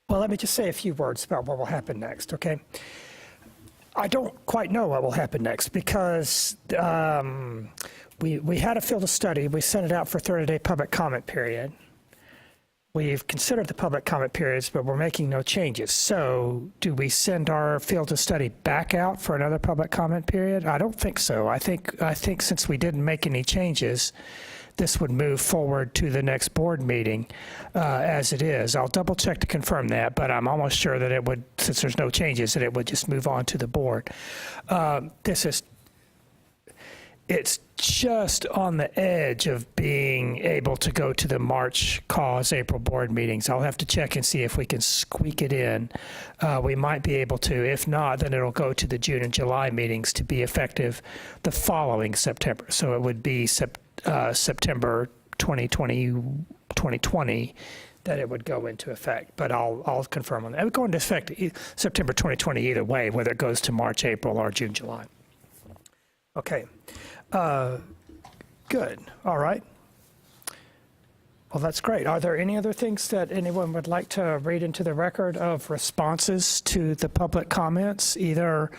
let me just say a few words about what will happen next, okay? I don't quite know what will happen next because we had a field of study. We sent it out for 30-day public comment period. We've considered the public comment periods, but we're making no changes. So do we send our field of study back out for another public comment period? I don't think so. I think since we didn't make any changes, this would move forward to the next board meeting as it is. I'll double check to confirm that, but I'm almost sure that it would, since there's no changes, that it would just move on to the board. It's just on the edge of being able to go to the March cause April board meetings. I'll have to check and see if we can squeak it in. We might be able to. If not, then it'll go to the June and July meetings to be effective the following September. So it would be September 2020 that it would go into effect. But I'll confirm on that. It would go into effect September 2020 either way, whether it goes to March, April, or June, July. Okay. Good. All right. Well, that's great. Are there any other things that anyone would like to read into the record of responses to the public comments? Either,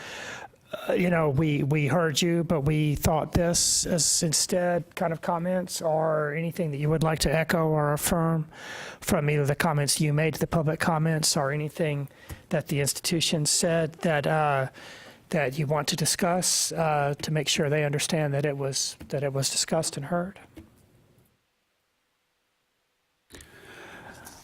we heard you, but we thought this as instead kind of comments, or anything that you would like to echo or affirm from either the comments you made to the public comments or anything that the institution said that you want to discuss to make sure they understand that it was discussed and heard?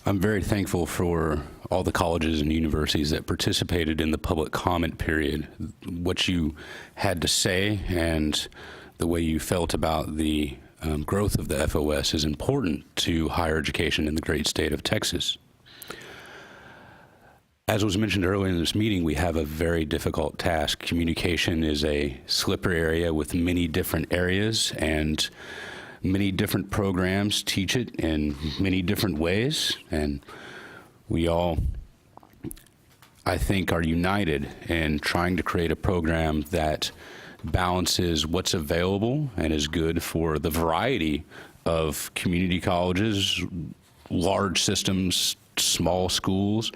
I'm very thankful for all the colleges and universities that participated in the public comment period. What you had to say and the way you felt about the growth of the FOS is important to higher education in the great state of Texas. As was mentioned earlier in this meeting, we have a very difficult task. Communication is a slippery area with many different areas, and many different programs teach it in many different ways, and we all, I think, are united in trying to create a program that balances what's available and is good for the variety of community colleges, large systems, small schools,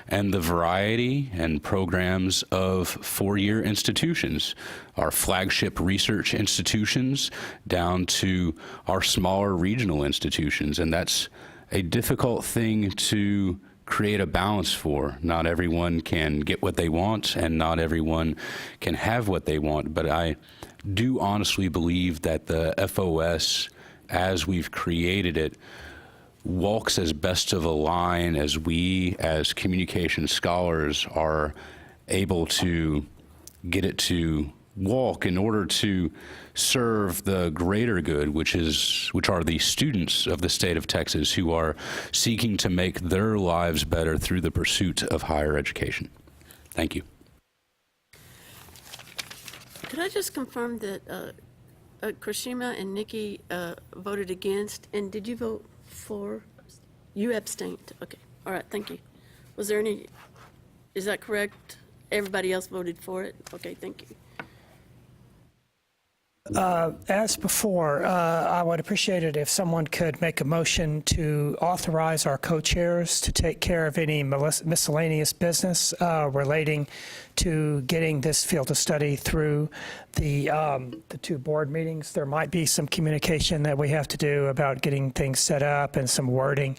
and the variety and programs of four-year institutions, our flagship research institutions down to our smaller regional institutions. And that's a difficult thing to create a balance for. Not everyone can get what they want, and not everyone can have what they want. But I do honestly believe that the FOS, as we've created it, walks as best of a line as we as communication scholars are able to get it to walk in order to serve the greater good, which are the students of the state of Texas who are seeking to make their lives better through the pursuit of higher education. Thank you. Could I just confirm that Krishima and Nikki voted against, and did you vote for? You abstained. Okay. All right. Thank you. Was there any? Is that correct? Everybody else voted for it. Okay. Thank you. As before, I would appreciate it if someone could make a motion to authorize our co-chairs to take care of any miscellaneous business relating to getting this field of study through the two board meetings. There might be some communication that we have to do about getting things set up and some wording.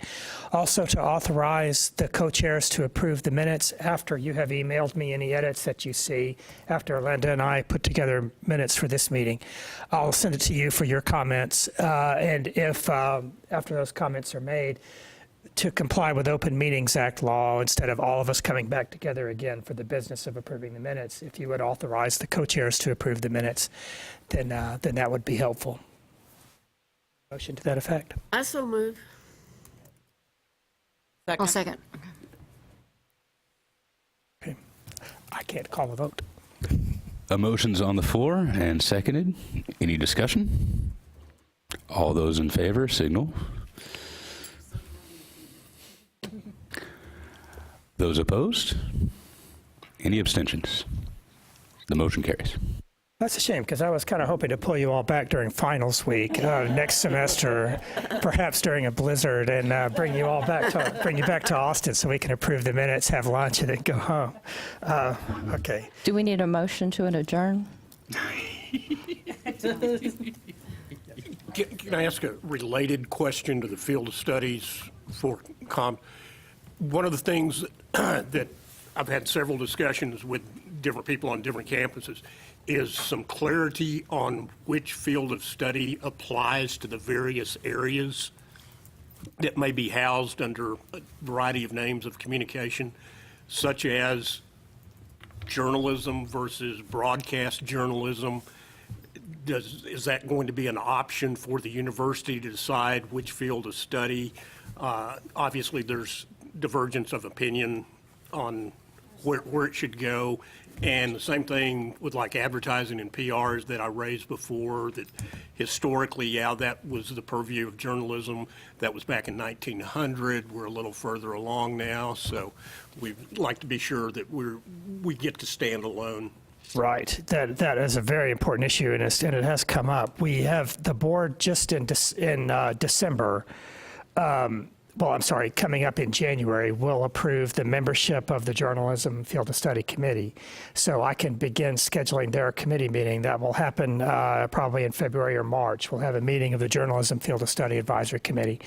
Also, to authorize the co-chairs to approve the minutes after you have emailed me any edits that you see, after Linda and I put together minutes for this meeting. I'll send it to you for your comments, and if after those comments are made, to comply with Open Meetings Act law, instead of all of us coming back together again for the business of approving the minutes, if you would authorize the co-chairs to approve the minutes, then that would be helpful. Motion to that effect. I so move. I'll second. Okay. I can't call a vote. A motion's on the floor and seconded. Any discussion? All those in favor, signal. Those opposed? Any abstentions? The motion carries. That's a shame, because I was kind of hoping to pull you all back during finals week next semester, perhaps during a blizzard, and bring you back to Austin so we can approve the minutes, have lunch, and then go home. Okay. Do we need a motion to adjourn? Can I ask a related question to the field of studies for one of the things that I've had several discussions with different people on different campuses is some clarity on which field of study applies to the various areas that may be housed under a variety of names of communication, such as journalism versus broadcast journalism. Is that going to be an option for the university to decide which field of study? Obviously, there's divergence of opinion on where it should go. And the same thing with like advertising and PRs that I raised before, that historically, yeah, that was the purview of journalism. That was back in 1900. We're a little further along now, so we'd like to be sure that we get to stand alone. Right. That is a very important issue, and it has come up. We have the board just in December. Coming up in January, will approve the membership of the Journalism Field of Study Committee. So I can begin scheduling their committee meeting. That will happen probably in February or March. We'll have a meeting of the Journalism Field of Study Advisory Committee.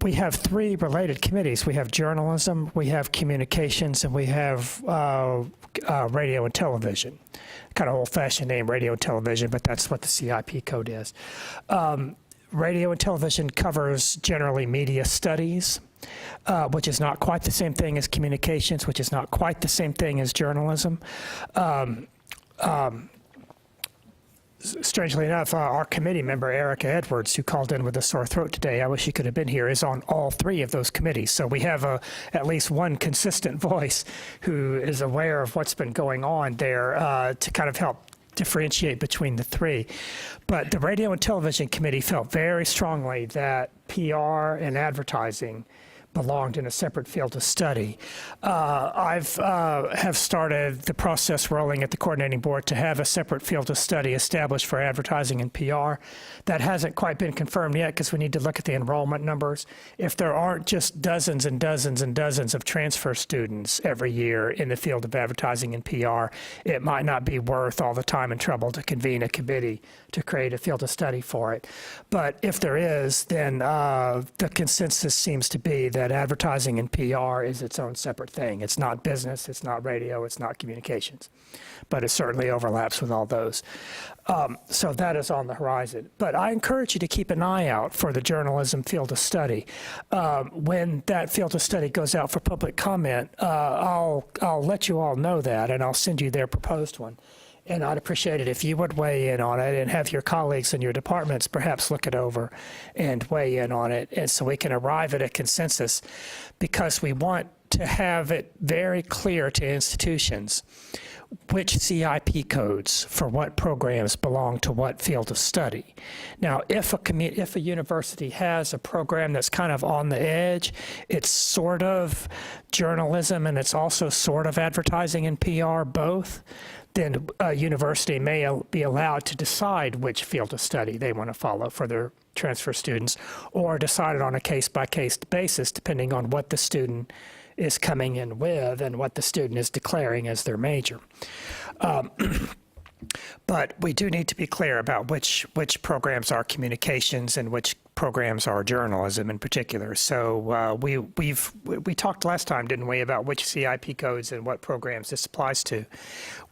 We have three related committees. We have journalism, we have communications, and we have radio and television. Kind of old-fashioned name, radio and television, but that's what the CIP code is. Radio and television covers generally media studies, which is not quite the same thing as communications, which is not quite the same thing as journalism. Strangely enough, our committee member, Erica Edwards, who called in with a sore throat today, I wish she could have been here, is on all three of those committees. So we have at least one consistent voice who is aware of what's been going on there to kind of help differentiate between the three. But the Radio and Television Committee felt very strongly that PR and advertising belonged in a separate field of study. Have started the process rolling at the coordinating board to have a separate field of study established for advertising and PR. That hasn't quite been confirmed yet because we need to look at the enrollment numbers. If there aren't just dozens and dozens and dozens of transfer students every year in the field of advertising and PR, it might not be worth all the time and trouble to convene a committee to create a field of study for it. But if there is, then the consensus seems to be that advertising and PR is its own separate thing. It's not business, it's not radio, it's not communications, but it certainly overlaps with all those. So that is on the horizon. But I encourage you to keep an eye out for the journalism field of study. When that field of study goes out for public comment, I'll let you all know that, and I'll send you their proposed one. And I'd appreciate it if you would weigh in on it and have your colleagues in your departments perhaps look it over and weigh in on it, and so we can arrive at a consensus, because we want to have it very clear to institutions which CIP codes for what programs belong to what field of study. Now, if a university has a program that's kind of on the edge, it's sort of journalism and it's also sort of advertising and PR both, then a university may be allowed to decide which field of study they want to follow for their transfer students, or decide it on a case-by-case basis depending on what the student is coming in with and what the student is declaring as their major. But we do need to be clear about which programs are communications and which programs are journalism in particular. So we talked last time, didn't we, about which CIP codes and what programs this applies to.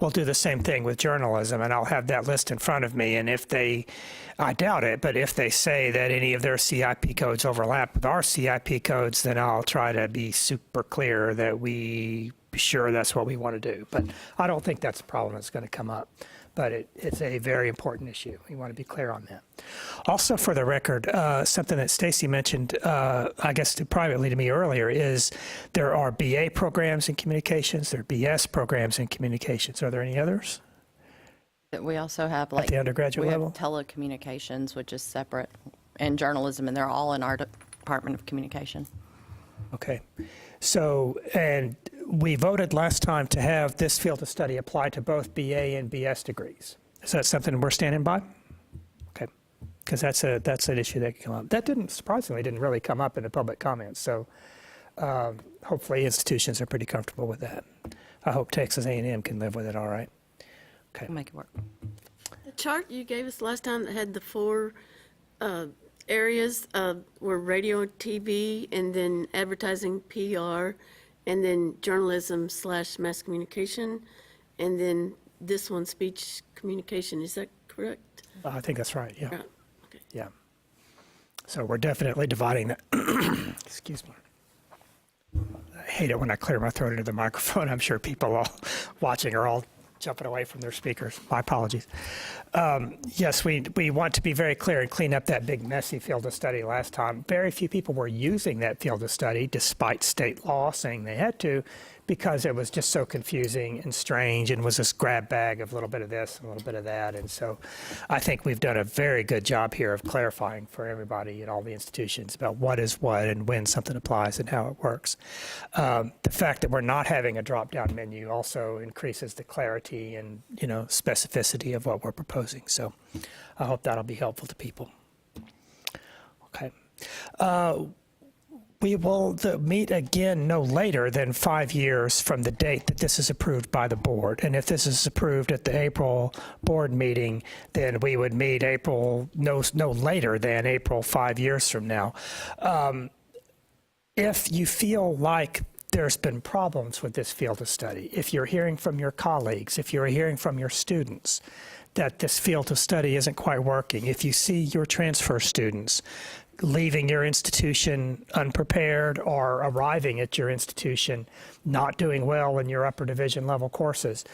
We'll do the same thing with journalism, and I'll have that list in front of me. And if I doubt it, but if they say that any of their CIP codes overlap with our CIP codes, then I'll try to be super clear that we be sure that's what we want to do. But I don't think that's a problem that's going to come up. But it's a very important issue. We want to be clear on that. Also, for the record, something that Stacy mentioned, I guess privately to me earlier, is there are BA programs in communications. There are BS programs in communications. Are there any others? We also have At the undergraduate we level? have telecommunications, which is separate, and journalism, and they're all in our Department of Communication. Okay. So, and we voted last time to have this field of study apply to both BA and BS degrees. Is that something we're standing by? Okay. Because that's an issue that can come up. That surprisingly didn't really come up in the public comments. So hopefully institutions are pretty comfortable with that. I hope Texas A&M can live with it all right. Okay. We'll make it work. The chart you gave us last time that had the four areas were radio and TV, and then advertising, PR, and then journalism/mass communication, and then this one, speech communication. Is that correct? I think that's right, yeah. Right. Okay. Yeah. So we're definitely dividing that. Excuse me. I hate it when I clear my throat into the microphone. I'm sure people all watching are all jumping away from their speakers. My apologies. Yes, we want to be very clear and clean up that big messy field of study last time. Very few people were using that field of study despite state law saying they had to, because it was just so confusing and strange and was this grab bag of a little bit of this and a little bit of that. And so I think we've done a very good job here of clarifying for everybody in all the institutions about what is what and when something applies and how it works. The fact that we're not having a drop-down menu also increases the clarity and, specificity of what we're proposing. So I hope that'll be helpful to people. Okay. We will meet again no later than 5 years from the date that this is approved by the board. And if this is approved at the April board meeting, then we would meet no later than April 5 years from now. If you feel like there's been problems with this field of study, if you're hearing from your colleagues, if you're hearing from your students that this field of study isn't quite working, if you see your transfer students leaving your institution unprepared or arriving at your institution not doing well in your upper division level courses,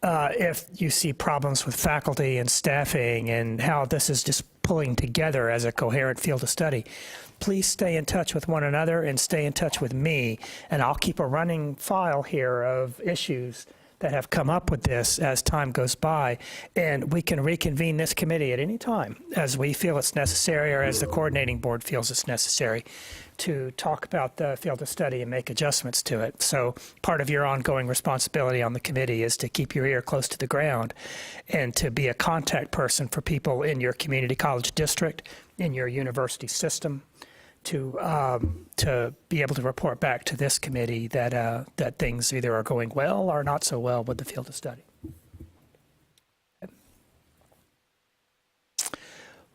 if you see problems with faculty and staffing and how this is just pulling together as a coherent field of study, please stay in touch with one another and stay in touch with me, and I'll keep a running file here of issues that have come up with this as time goes by, and we can reconvene this committee at any time as we feel it's necessary or as the coordinating board feels it's necessary to talk about the field of study and make adjustments to it. So part of your ongoing responsibility on the committee is to keep your ear close to the ground and to be a contact person for people in your community college district, in your university system, to be able to report back to this committee that things either are going well or not so well with the field of study.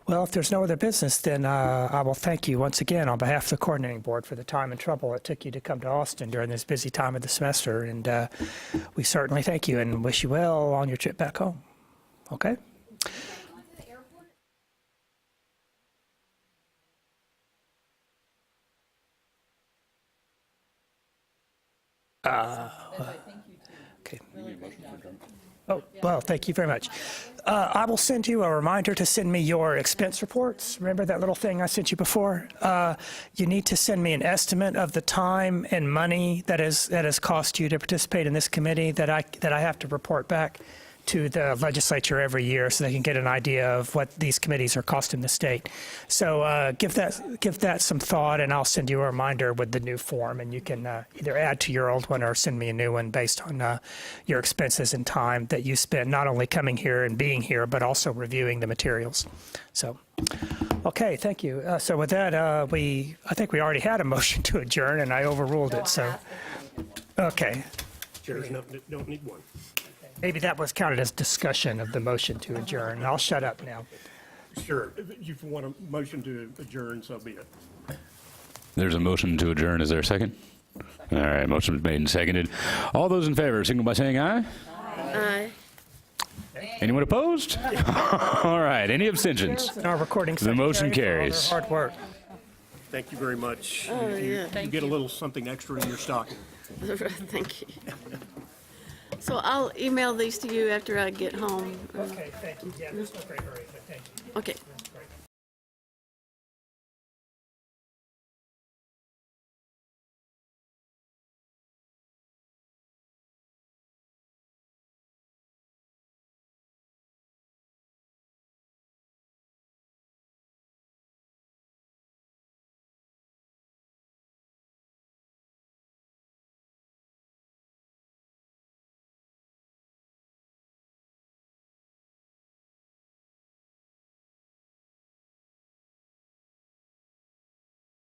Well, if there's no other business, then I will thank you once again on behalf of the coordinating board for the time and trouble it took you to come to Austin during this busy time of the semester, and we certainly thank you and wish you well on your trip back home. Okay? Okay. Oh, well, thank you very much. I will send you a reminder to send me your expense reports. Remember that little thing I sent you before? You need to send me an estimate of the time and money that has cost you to participate in this committee that I have to report back to the legislature every year so they can get an idea of what these committees are costing the state. So give that some thought, and I'll send you a reminder with the new form, and you can either add to your old one or send me a new one based on your expenses and time that you spend not only coming here and being here, but also reviewing the materials. So, okay, thank you. So with that, I think we already had a motion to adjourn, and I overruled it. So, okay. Chairs don't need one. Maybe that was counted as discussion of the motion to adjourn. I'll shut up now. Sure. If you want a motion to adjourn, so be it. There's a motion to adjourn. Is there a second? All right, motion is made and seconded. All those in favor, signal by saying aye. Aye. Anyone opposed? All right, any abstentions? Our recording The motion secretary for all carries. their hard work. Thank you very much. Oh, You yeah. get a little something extra in your stocking. Thank you. So I'll email these to you after I get home. Okay, thank you. Yeah, there's no great hurry, but thank you. Okay.